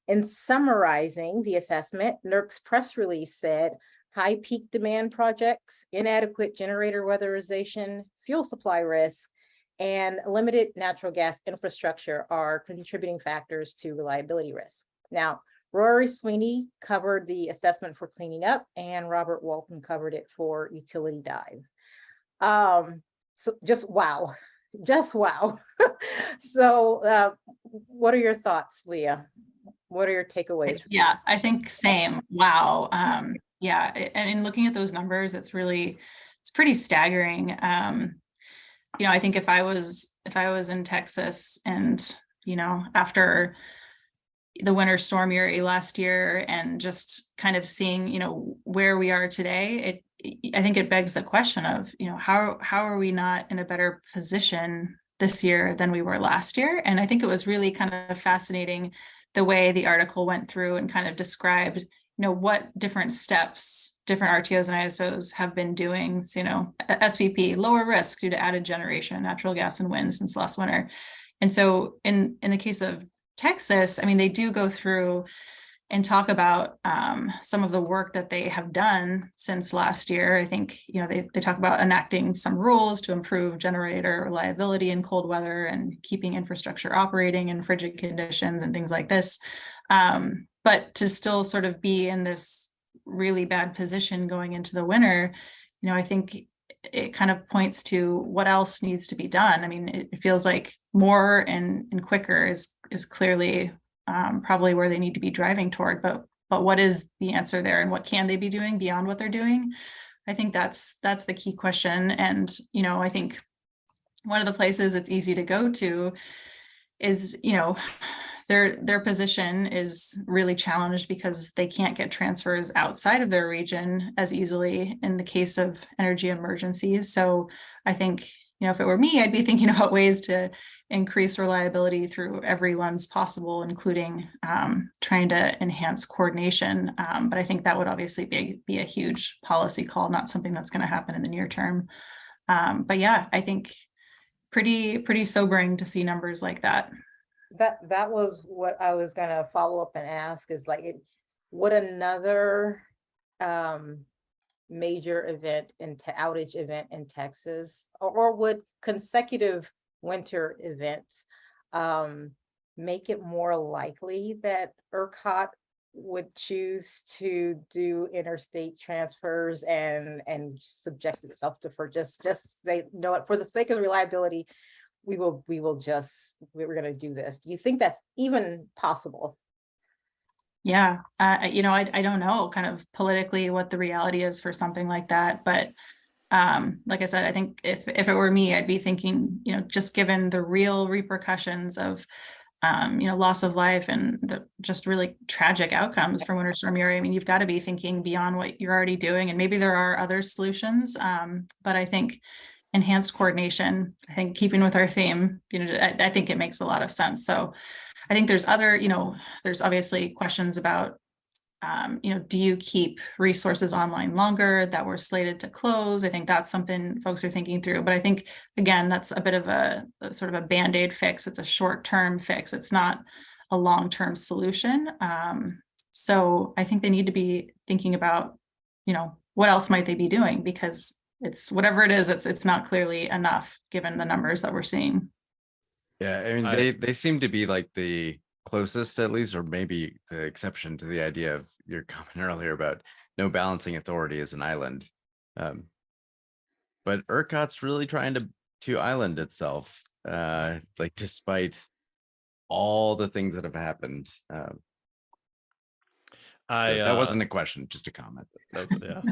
In summarizing the assessment, NERC's press release said, high peak demand projects, inadequate generator weatherization, fuel supply risk, and limited natural gas infrastructure are contributing factors to reliability risk. Now, Rory Sweeney covered the assessment for cleaning up, and Robert Walton covered it for utility dive. So just wow. So what are your thoughts, Leah? What are your takeaways? Yeah, I think same. Wow. Yeah, and in looking at those numbers, it's pretty staggering. I think if I was in Texas and, after the winter storm Uri last year and just kind of seeing, where we are today, I think it begs the question of, how are we not in a better position this year than we were last year? And I think it was really kind of fascinating the way the article went through and kind of described, what different steps different RTOs and ISOs have been doing. SVP, lower risk due to added generation, natural gas and wind since last winter. And so in the case of Texas, I mean, they do go through and talk about some of the work that they have done since last year. I think, they talk about enacting some rules to improve generator reliability in cold weather and keeping infrastructure operating in frigid conditions and things like this. But to still sort of be in this really bad position going into the winter, I think it kind of points to what else needs to be done. I mean, it feels like more and quicker is clearly probably where they need to be driving toward, but what is the answer there, and what can they be doing beyond what they're doing? I think that's the key question. And, I think one of the places it's easy to go to is, their position is really challenged because they can't get transfers outside of their region as easily in the case of energy emergencies. So I think, if it were me, I'd be thinking about ways to increase reliability through every lens possible, including trying to enhance coordination. But I think that would obviously be a huge policy call, not something that's going to happen in the near term. But yeah, I think pretty sobering to see numbers like that. That was what I was going to follow up and ask, is like, would another major event outage event in Texas, or would consecutive winter events make it more likely that ERCOT would choose to do interstate transfers and subject itself to, for just say, what, for the sake of reliability, we're going to do this? Do you think that's even possible? Yeah, I don't know kind of politically what the reality is for something like that, but like I said, I think if it were me, I'd be thinking, just given the real repercussions of, loss of life and the just really tragic outcomes from Winter Storm Uri. I mean, you've got to be thinking beyond what you're already doing, and maybe there are other solutions. But I think enhanced coordination, I think keeping with our theme, I think it makes a lot of sense. So I think there's there's obviously questions about, do you keep resources online longer that were slated to close? I think that's something folks are thinking through. But I think, again, that's a bit of a sort of a Band-Aid fix. It's a short-term fix. It's not a long-term solution. So I think they need to be thinking about, what else might they be doing? Because it's whatever it is, it's not clearly enough given the numbers that we're seeing. Yeah, I mean, they seem to be like the closest, at least, or maybe the exception to the idea of your comment earlier about no balancing authority as an island. But ERCOT's really trying to island itself, like despite all the things that have happened. That wasn't a question, just a comment. Yeah.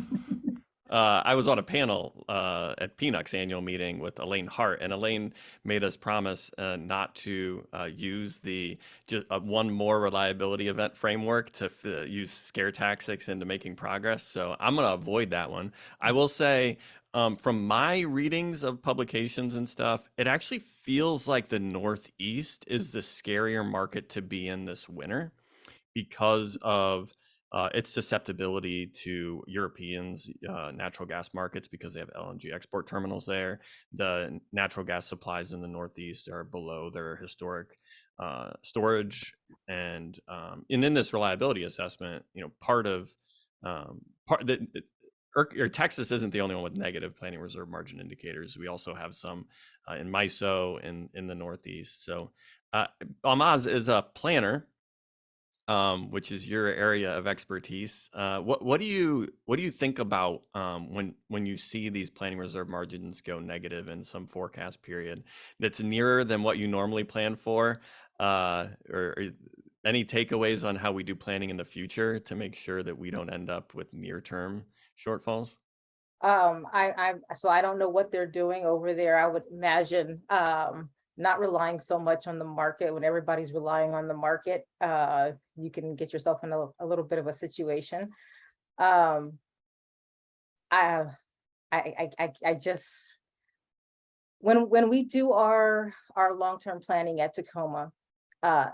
I was on a panel at PNUCC's annual meeting with Elaine Hart, and Elaine made us promise not to use the one more reliability event framework to use scare tactics into making progress. So I'm going to avoid that one. I will say, from my readings of publications and stuff, it actually feels like the Northeast is the scarier market to be in this winter because of its susceptibility to Europeans' natural gas markets because they have LNG export terminals there. The natural gas supplies in the Northeast are below their historic storage, and in this reliability assessment, part of Texas isn't the only one with negative planning reserve margin indicators. We also have some in MISO in the Northeast. So Ahlmahz is a planner, which is your area of expertise. What do you think about when you see these planning reserve margins go negative in some forecast period that's nearer than what you normally plan for, or any takeaways on how we do planning in the future to make sure that we don't end up with near-term shortfalls? So I don't know what they're doing over there. I would imagine not relying so much on the market. When everybody's relying on the market, you can get yourself in a little bit of a situation. I just, when we do our long-term planning at Tacoma,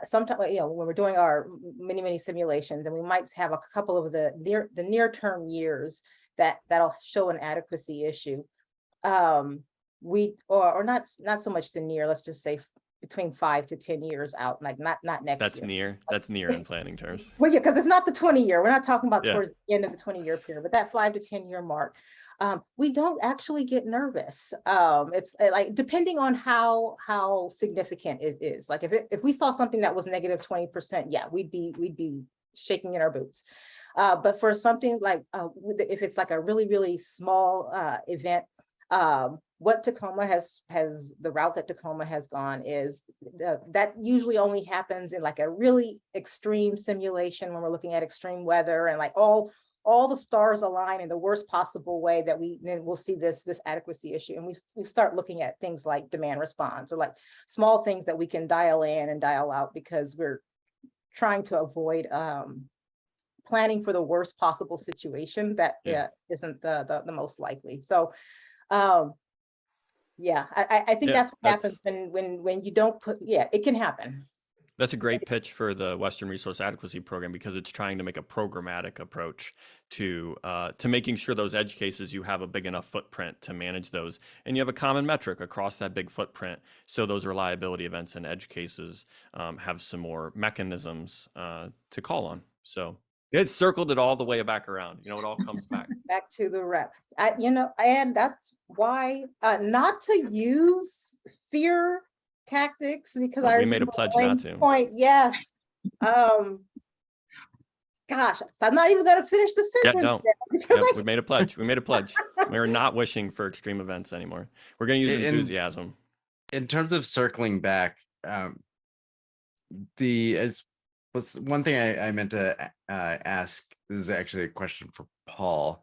sometimes, when we're doing our many simulations, and we might have a couple of the near-term years that'll show an adequacy issue. Or not so much the near, let's just say between 5 to 10 years out, like not next year. That's near in planning terms. Well, yeah, because it's not the 20-year. We're not talking about towards the end of the 20-year period, but that 5 to 10-year mark. We don't actually get nervous. It's like, depending on how significant it is. Like if we saw something that was negative 20%, yeah, we'd be shaking in our boots. But for something like if it's like a really small event, what Tacoma the route that Tacoma has gone is that usually only happens in like a really extreme simulation when we're looking at extreme weather, and like all the stars align in the worst possible way, that we'll see this adequacy issue. And we start looking at things like demand response, or like small things that we can dial in and dial out, because we're trying to avoid planning for the worst possible situation that isn't the most likely. So I think that's what happens when you don't put, it can happen. That's a great pitch for the Western Resource Adequacy Program, because it's trying to make a programmatic approach to making sure those edge cases, you have a big enough footprint to manage those, and you have a common metric across that big footprint, so those reliability events and edge cases have some more mechanisms to call on. So it circled it all the way back around. It all comes back. Back to the rep. And that's why not to use fear tactics, because we made a pledge not to. Yes. Gosh, so I'm not even going to finish the sentence. We made a pledge. We're not wishing for extreme events anymore. We're going to use enthusiasm. In terms of circling back, was one thing I meant to ask. This is actually a question for Paul.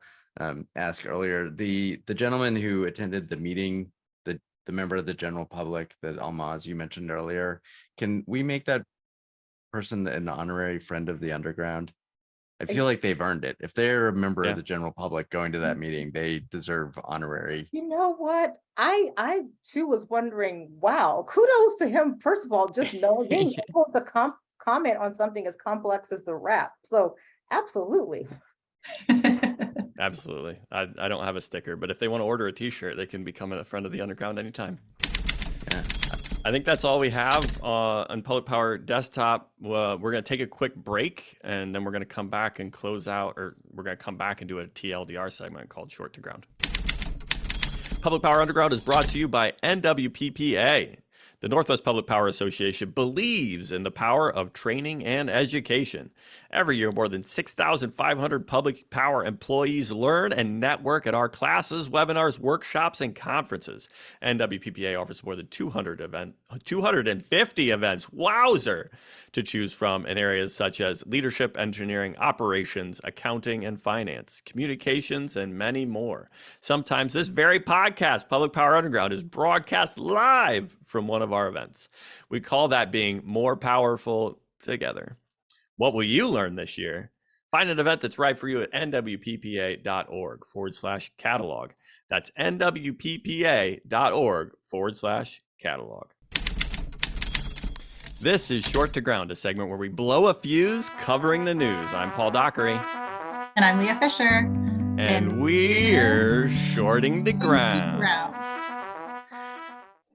Asked earlier. The gentleman who attended the meeting, the member of the general public that Ahlmahz you mentioned earlier, can we make that person an honorary friend of the underground? I feel like they've earned it. If they're a member of the general public going to that meeting, they deserve honorary. You know what? I too was wondering, wow, kudos to him. First of all, just being able to comment on something as complex as the rap. So absolutely. Absolutely. I don't have a sticker, but if they want to order a t-shirt, they can become a friend of the underground anytime. Yeah. I think that's all we have on Public Power Desktop. We're going to take a quick break, and then we're going to come back and close out, or we're going to come back and do a TLDR segment called Short to Ground. Public Power Underground is brought to you by NWPPA. The Northwest Public Power Association believes in the power of training and education. Every year, more than 6,500 public power employees learn and network at our classes, webinars, workshops, and conferences. NWPPA offers more than 250 events, wowzer, to choose from in areas such as leadership, engineering, operations, accounting, and finance, communications, and many more. Sometimes this very podcast, Public Power Underground, is broadcast live from one of our events. We call that being more powerful together. What will you learn this year? Find an event that's right for you at nwppa.org/catalog. That's nwppa.org/catalog. This is Short to Ground, a segment where we blow a fuse covering the news. I'm Paul Dockery. And I'm Lea Fisher. And we're shorting to ground.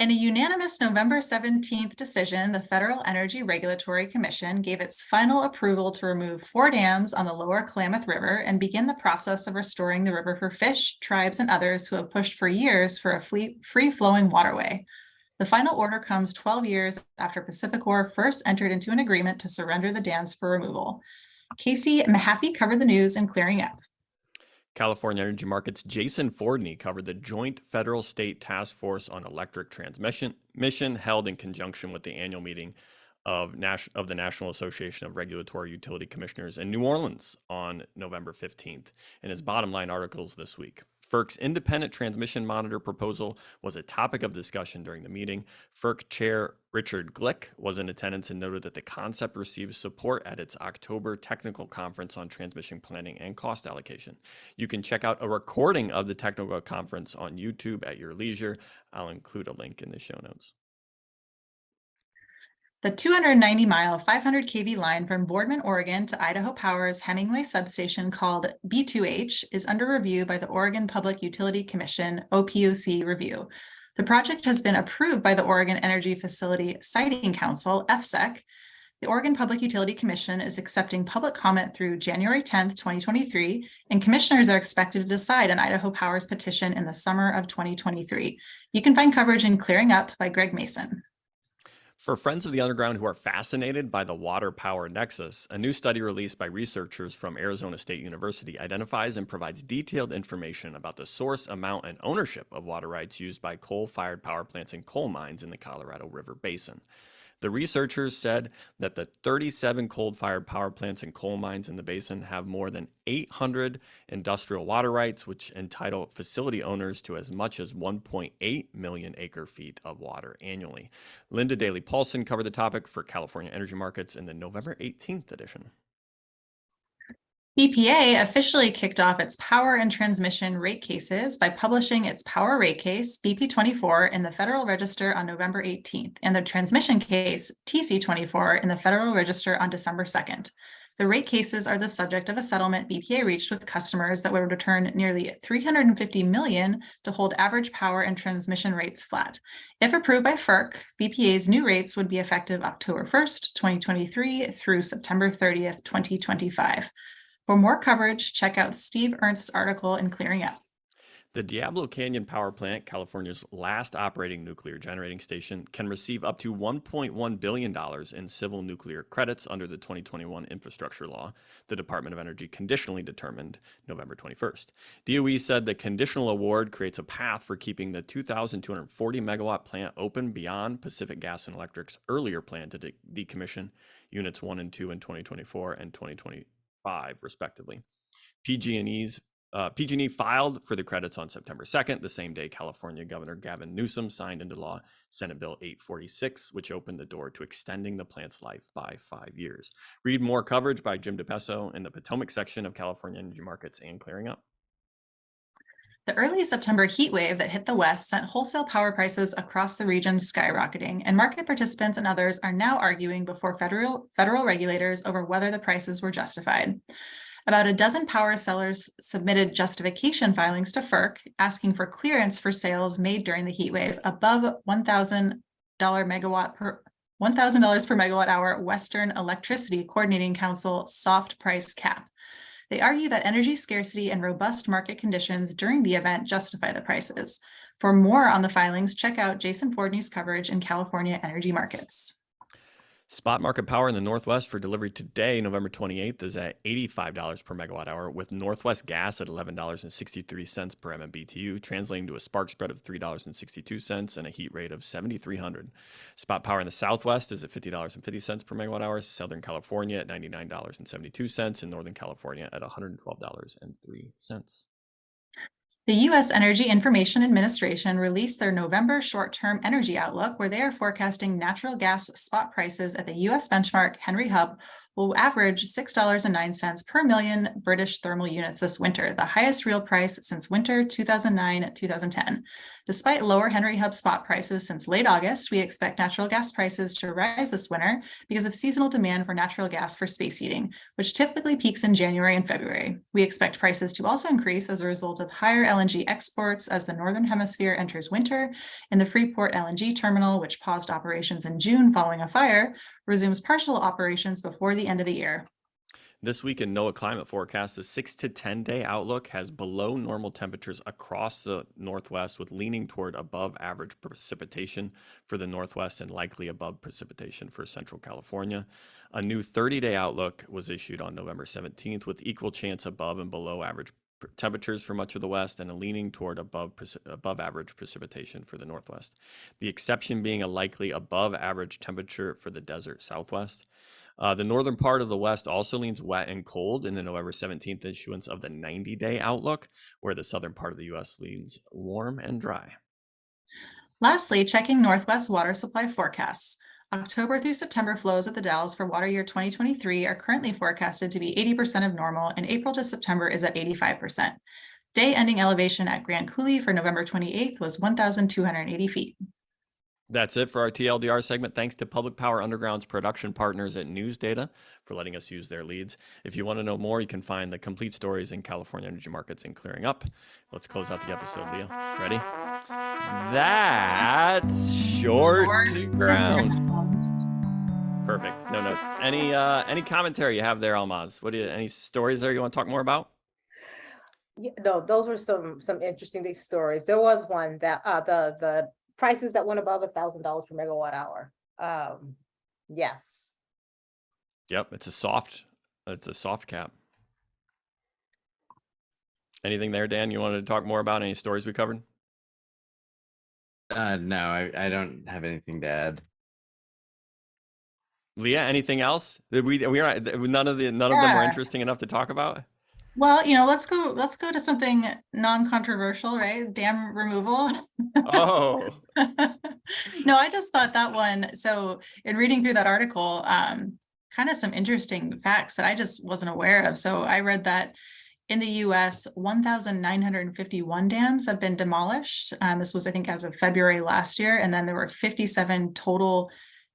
In a unanimous November 17th decision, the Federal Energy Regulatory Commission gave its final approval to remove 4 dams on the lower Klamath River and begin the process of restoring the river for fish, tribes, and others who have pushed for years for a free-flowing waterway. The final order comes 12 years after PacifiCorp first entered into an agreement to surrender the dams for removal. Casey Mahaffey covered the news in Clearing Up. California Energy Markets' Jason Fordney covered the Joint Federal-State Task Force on Electric Transmission held in conjunction with the annual meeting of the National Association of Regulatory Utility Commissioners in New Orleans on November 15th in his bottom line articles this week. FERC's independent transmission monitor proposal was a topic of discussion during the meeting. FERC Chair Richard Glick was in attendance and noted that the concept received support at its October technical conference on transmission planning and cost allocation. You can check out a recording of the technical conference on YouTube at your leisure. I'll include a link in the show notes. The 290-mile, 500 kV line from Boardman, Oregon to Idaho Power's Hemingway substation called B2H is under review by the Oregon Public Utility Commission OPUC review. The project has been approved by the Oregon Energy Facility Siting Council, FSEC. The Oregon Public Utility Commission is accepting public comment through January 10th, 2023, and commissioners are expected to decide on Idaho Power's petition in the summer of 2023. You can find coverage in Clearing Up by Greg Mason. For friends of the underground who are fascinated by the water-power nexus, a new study released by researchers from Arizona State University identifies and provides detailed information about the source, amount, and ownership of water rights used by coal-fired power plants and coal mines in the Colorado River Basin. The researchers said that the 37 coal-fired power plants and coal mines in the basin have more than 800 industrial water rights, which entitle facility owners to as much as 1.8 million acre-feet of water annually. Linda Daly-Paulson covered the topic for California Energy Markets in the November 18th edition. EPA officially kicked off its power and transmission rate cases by publishing its power rate case, BP24, in the Federal Register on November 18th, and the transmission case, TC24, in the Federal Register on December 2nd. The rate cases are the subject of a settlement BPA reached with customers that would return nearly $350 million to hold average power and transmission rates flat. If approved by FERC, BPA's new rates would be effective October 1st, 2023 through September 30th, 2025. For more coverage, check out Steve Ernst's article in Clearing Up. The Diablo Canyon Power Plant, California's last operating nuclear generating station, can receive up to $1.1 billion in civil nuclear credits under the 2021 infrastructure law, the Department of Energy conditionally determined November 21st. DOE said the conditional award creates a path for keeping the 2,240 megawatt plant open beyond Pacific Gas and Electric's earlier plan to decommission units 1 and 2 in 2024 and 2025, respectively. PG&E filed for the credits on September 2nd, the same day California Governor Gavin Newsom signed into law Senate Bill 846, which opened the door to extending the plant's life by 5 years. Read more coverage by Jim DePeso in the Potomac section of California Energy Markets and Clearing Up. The early September heat wave that hit the West sent wholesale power prices across the region skyrocketing, and market participants and others are now arguing before federal regulators over whether the prices were justified. About a dozen power sellers submitted justification filings to FERC, asking for clearance for sales made during the heat wave above $1,000 per megawatt hour Western Electricity Coordinating Council soft price cap. They argue that energy scarcity and robust market conditions during the event justify the prices. For more on the filings, check out Jason Fordney's coverage in California Energy Markets. Spot market power in the Northwest for delivery today, November 28th, is at $85 per megawatt hour, with Northwest gas at $11.63 per MMBTU, translating to a spark spread of $3.62 and a heat rate of 7,300. Spot power in the Southwest is at $50.50 per megawatt hour, Southern California at $99.72, and Northern California at $112.03. The U.S. Energy Information Administration released their November short-term energy outlook, where they are forecasting natural gas spot prices at the U.S. benchmark Henry Hub will average $6.09 per million British thermal units this winter, the highest real price since winter 2009-2010. Despite lower Henry Hub spot prices since late August, we expect natural gas prices to rise this winter because of seasonal demand for natural gas for space heating, which typically peaks in January and February. We expect prices to also increase as a result of higher LNG exports as the Northern Hemisphere enters winter, and the Freeport LNG terminal, which paused operations in June following a fire, resumes partial operations before the end of the year. This week in NOAA climate forecast, the 6 to 10 day outlook has below normal temperatures across the Northwest, with leaning toward above average precipitation for the Northwest and likely above precipitation for Central California. A new 30-day outlook was issued on November 17th with equal chance above and below average temperatures for much of the West and a leaning toward above average precipitation for the Northwest. The exception being a likely above average temperature for the desert Southwest. The northern part of the West also leans wet and cold in the November 17th issuance of the 90-day outlook, where the southern part of the U.S. leans warm and dry. Lastly, checking Northwest water supply forecasts. October through September flows at the Dalles for water year 2023 are currently forecasted to be 80% of normal, and April to September is at 85%. Day ending elevation at Grand Coulee for November 28th was 1,280 feet. That's it for our TLDR segment. Thanks to Public Power Underground's production partners at News Data for letting us use their leads. If you want to know more, you can find the complete stories in California energy markets and clearing up. Let's close out the episode, Lea. Ready? That's short ground. Perfect. No notes. Any commentary you have there, Ahlmahz? Any stories there you want to talk more about? Yeah, no, those were some interesting stories. There was one that the prices that went above $1,000 per megawatt hour. Yes. Yep, it's a soft cap. Anything there, Dan, you wanted to talk more about? Any stories we covered? No, I don't have anything to add. Lea, anything else? We are none of them are interesting enough to talk about. Well, let's go to something non-controversial, right? Dam removal. Oh. No, I just thought that one. So in reading through that article, kind of some interesting facts that I just wasn't aware of. So I read that in the US, 1,951 dams have been demolished. This was, I think, as of February last year. And then there were 57 total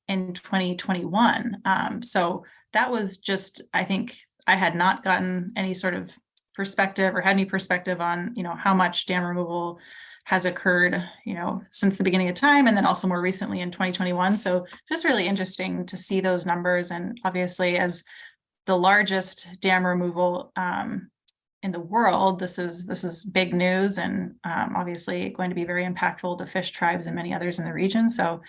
in 2021. So that was just, I think, I had not gotten any sort of perspective or had any perspective on, how much dam removal has occurred, since the beginning of time, and then also more recently in 2021. So just really interesting to see those numbers. And obviously, as the largest dam removal in the world, this is big news, and obviously going to be very impactful to fish tribes and many others in the region. So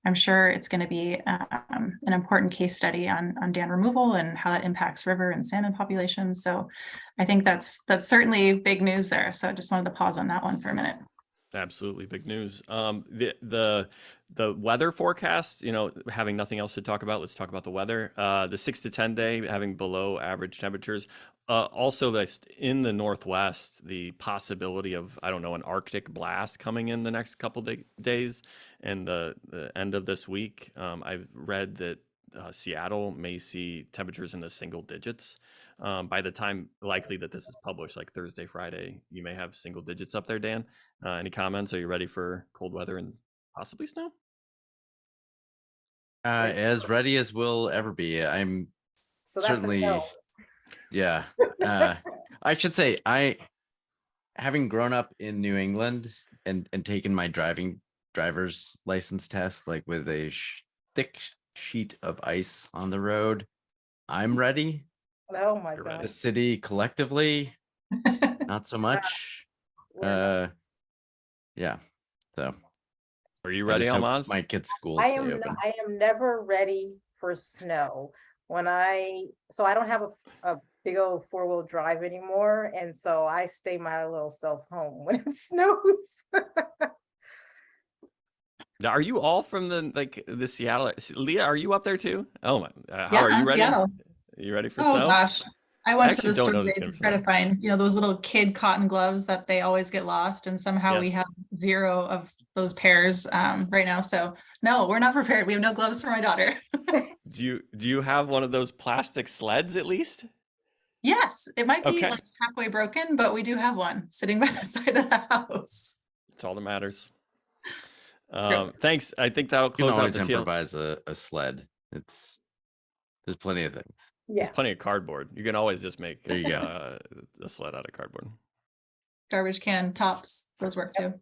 I'm sure it's going to be an important case study on dam removal and how that impacts river and salmon populations. So I think that's certainly big news there. So I just wanted to pause on that one for a minute. Absolutely big news. The weather forecast, having nothing else to talk about, let's talk about the weather. The 6 to 10 day having below average temperatures. Also, in the Northwest, the possibility of, an Arctic blast coming in the next couple days and the end of this week. I've read that Seattle may see temperatures in the single digits. By the time likely that this is published, like Thursday, Friday, you may have single digits up there, Dan. Any comments? Are you ready for cold weather and possibly snow? As ready as we'll ever be. I'm certainly... No. Yeah. I should say, having grown up in New England and taken my driver's license test, like with a thick sheet of ice on the road, I'm ready. Oh my You're God. The city collectively, not so much. Yeah. So are you ready, Ahlmahz? My kids' schools I stay open. am never ready for snow. So I don't have a big old 4-wheel drive anymore, and so I stay my little self home when it snows. Are you all from the Seattle? Lea, are you up there too? Oh my! How Yeah, are you ready? Seattle. Are you ready for Oh snow? gosh. I went to actually the don't store know today this to try to find, those little kid cotton gloves that they always get lost, and somehow we Yes. have 0 of those pairs right now. So no, we're not prepared. We have no gloves for my daughter. Do you have one of those plastic sleds at least? Yes, it might be Okay. like halfway broken, but we do have one sitting by the side of the house. That's all that matters. True. Thanks. I think that'll You can close out always the TL. improvise a sled. There's plenty of things. There's Yeah, plenty of cardboard. You can always just make There you go. a sled out of cardboard. Garbage can tops, those work too.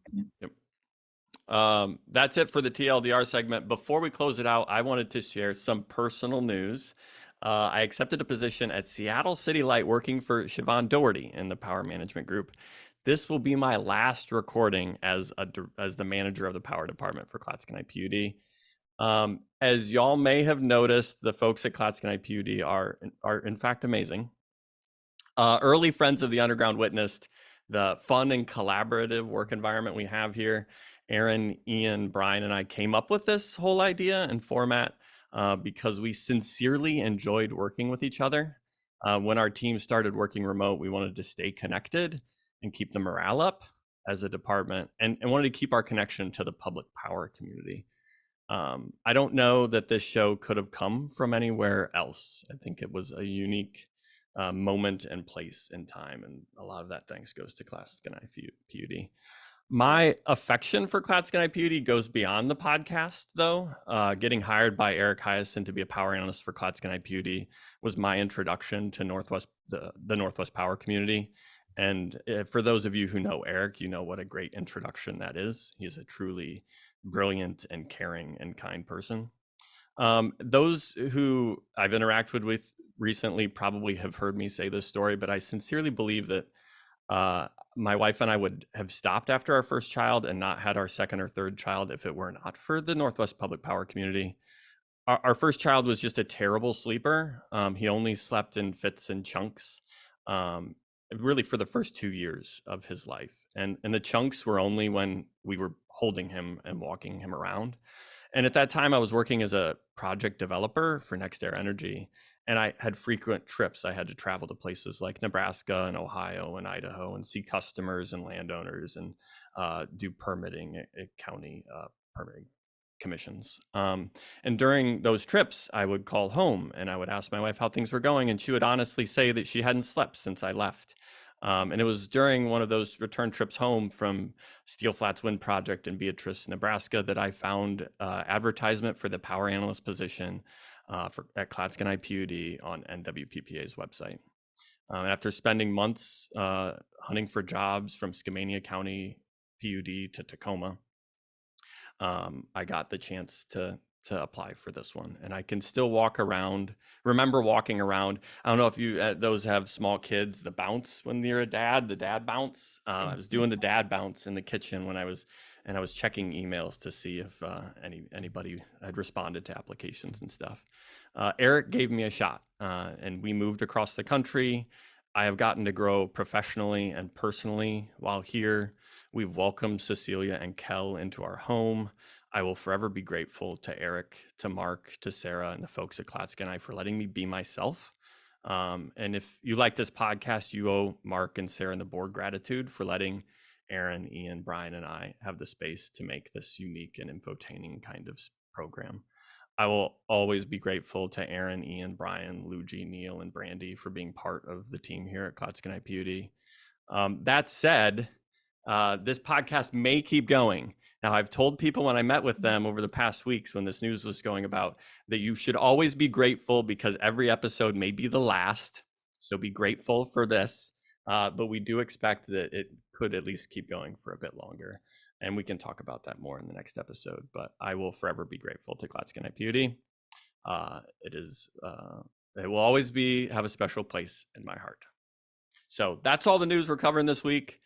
That's it for the TLDR segment. Before we close it out, I wanted to share some personal news. I accepted a position at Seattle City Light working for Siobhan Doherty in the power management group. This will be my last recording as the manager of the power department for Clatskanie PUD. As y'all may have noticed, the folks at Clatskanie PUD are in fact amazing. Early friends of the underground witnessed the fun and collaborative work environment we have here. Aaron, Ian, Brian, and I came up with this whole idea and format because we sincerely enjoyed working with each other. When our team started working remote, we wanted to stay connected and keep the morale up as a department, and wanted to keep our connection to the public power community. I don't know that this show could have come from anywhere else. I think it was a unique moment and place and time, and a lot of that thanks goes to Clatskanie PUD. My affection for Clatskanie PUD goes beyond the podcast, though. Getting hired by Eric Hyacin to be a power analyst for Clatskanie PUD was my introduction to the Northwest power community. And for those of you who know Eric, you know what a great introduction that is. He's a truly brilliant and caring and kind person. Those who I've interacted with recently probably have heard me say this story, but I sincerely believe that my wife and I would have stopped after our first child and not had our second or third child if it were not for the Northwest Public Power community. Our first child was just a terrible sleeper. He only slept in fits and chunks, really for the first 2 years of his life. And the chunks were only when we were holding him and walking him around. And at that time, I was working as a project developer for NextAir Energy, and I had frequent trips. I had to travel to places like Nebraska and Ohio and Idaho and see customers and landowners and do permitting at county permitting commissions. And during those trips, I would call home and I would ask my wife how things were going, and she would honestly say that she hadn't slept since I left. And it was during one of those return trips home from Steel Flats Wind Project in Beatrice, Nebraska, that I found advertisement for the power analyst position at Clatskanie PUD on NWPPA's website. After spending months hunting for jobs from Skamania County PUD to Tacoma, I got the chance to apply for this one, and I can still remember walking around. I don't know if you those have small kids, the bounce when you're a dad, the dad bounce. I was doing the dad bounce in the kitchen when I was checking emails to see if anybody had responded to applications and stuff. Eric gave me a shot, and we moved across the country. I have gotten to grow professionally and personally while here. We've welcomed Cecilia and Kel into our home. I will forever be grateful to Eric, to Mark, to Sarah, and the folks at Clatskanie for letting me be myself. And if you like this podcast, you owe Mark and Sarah and the board gratitude for letting Aaron, Ian, Brian, and I have the space to make this unique and infotaining kind of program. I will always be grateful to Aaron, Ian, Brian, Luigi, Neil, and Brandy for being part of the team here at Clatskanie PUD. That said, this podcast may keep going. Now, I've told people when I met with them over the past weeks when this news was going about that you should always be grateful because every episode may be the last. So be grateful for this. But we do expect that it could at least keep going for a bit longer. And we can talk about that more in the next episode. But I will forever be grateful to Clatskanie PUD. It will always have a special place in my heart. So that's all the news we're covering this week.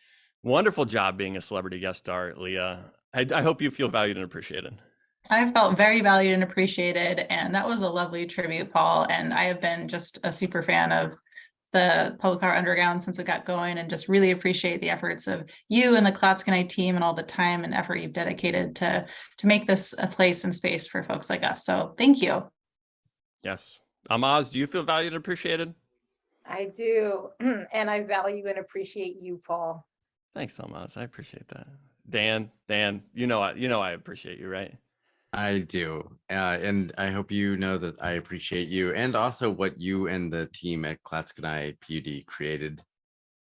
Wonderful job being a celebrity guest star, Lea. I hope you feel valued and appreciated. I felt very valued and appreciated, and that was a lovely tribute, Paul. And I have been just a super fan of the Public Power Underground since it got going, and just really appreciate the efforts of you and the Clatskanie team and all the time and effort you've dedicated to make this a place and space for folks like us. So thank you. Yes. Ahlmahz, do you feel valued and appreciated? I do. And I value and appreciate you, Paul. Thanks, Ahlmahz. I appreciate that. Dan, I appreciate you, right? I do. And I hope you know that I appreciate you and also what you and the team at Clatskanie PUD created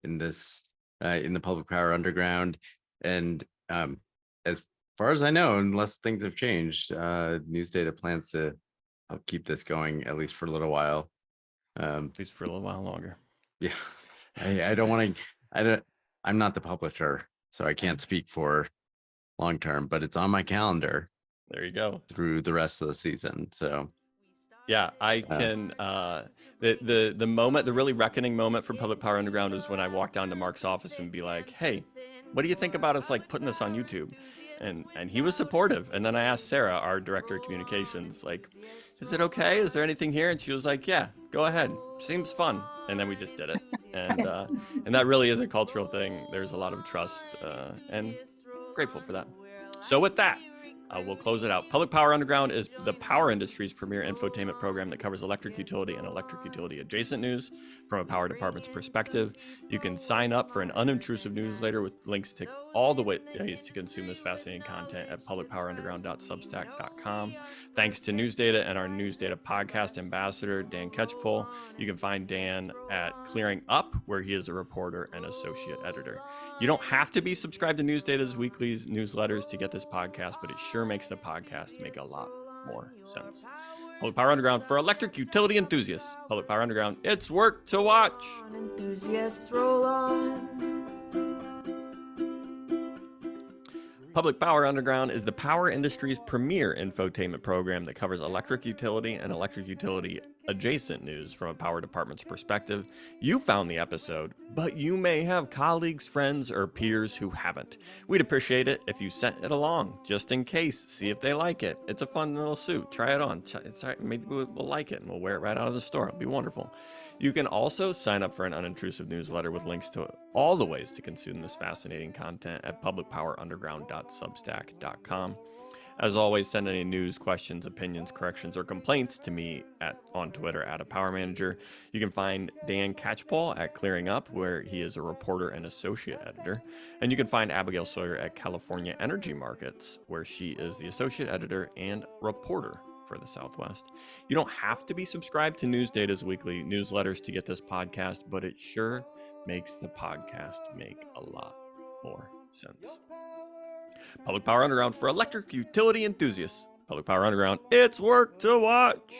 in this, in the Public Power Underground. And as far as I know, unless things have changed, News Data plans to help keep this going at least for a little while. At least for a little while longer. Yeah, I don't want to, I'm not the publisher, so I can't speak for long term, but it's on my calendar There you go. through the rest of the season. So Yeah, I can. The moment, the really reckoning moment for Public Power Underground was when I walked down to Mark's office and be like, "Hey, what do you think about us like putting this on YouTube?" And he was supportive. And then I asked Sarah, our director of communications, like, "Is it okay? Is there anything here?" And she was like, "Yeah, go ahead. Seems fun." And then we just did it. And that really is a cultural thing. There's a lot of trust, and grateful for that. So with that, we'll close it out. Public Power Underground is the power industry's premier infotainment program that covers electric utility and electric utility adjacent news from a power department's perspective. You can sign up for an unobtrusive newsletter with links to all the ways to consume this fascinating content at publicpowerunderground.substack.com. Thanks to News Data and our News Data podcast ambassador, Dan Catchpole. You can find Dan at Clearing Up, where he is a reporter and associate editor. You don't have to be subscribed to News Data's weekly newsletters to get this podcast, but it sure makes the podcast make a lot more sense. Public Power Underground for electric utility enthusiasts. Public Power Underground, it's work to watch. Enthusiasts roll on. Public Power Underground is the power industry's premier infotainment program that covers electric utility and electric utility adjacent news from a power department's perspective. You found the episode, but you may have colleagues, friends, or peers who haven't. We'd appreciate it if you sent it along, just in case, see if they like it. It's a fun little suit. Try it on. Maybe we'll like it and we'll wear it right out of the store. It'll be wonderful. You can also sign up for an unintrusive newsletter with links to all the ways to consume this fascinating content at publicpowerunderground.substack.com. As always, send any news, questions, opinions, corrections, or complaints to me on Twitter at @PowerManager. You can find Dan Catchpole at Clearing Up, where he is a reporter and associate editor. And you can find Abigail Sawyer at California Energy Markets, where she is the associate editor and reporter for the Southwest. You don't have to be subscribed to News Data's weekly newsletters to get this podcast, but it sure makes the podcast make a lot more sense. Public Power Underground for electric utility enthusiasts. Public Power Underground, it's work to watch.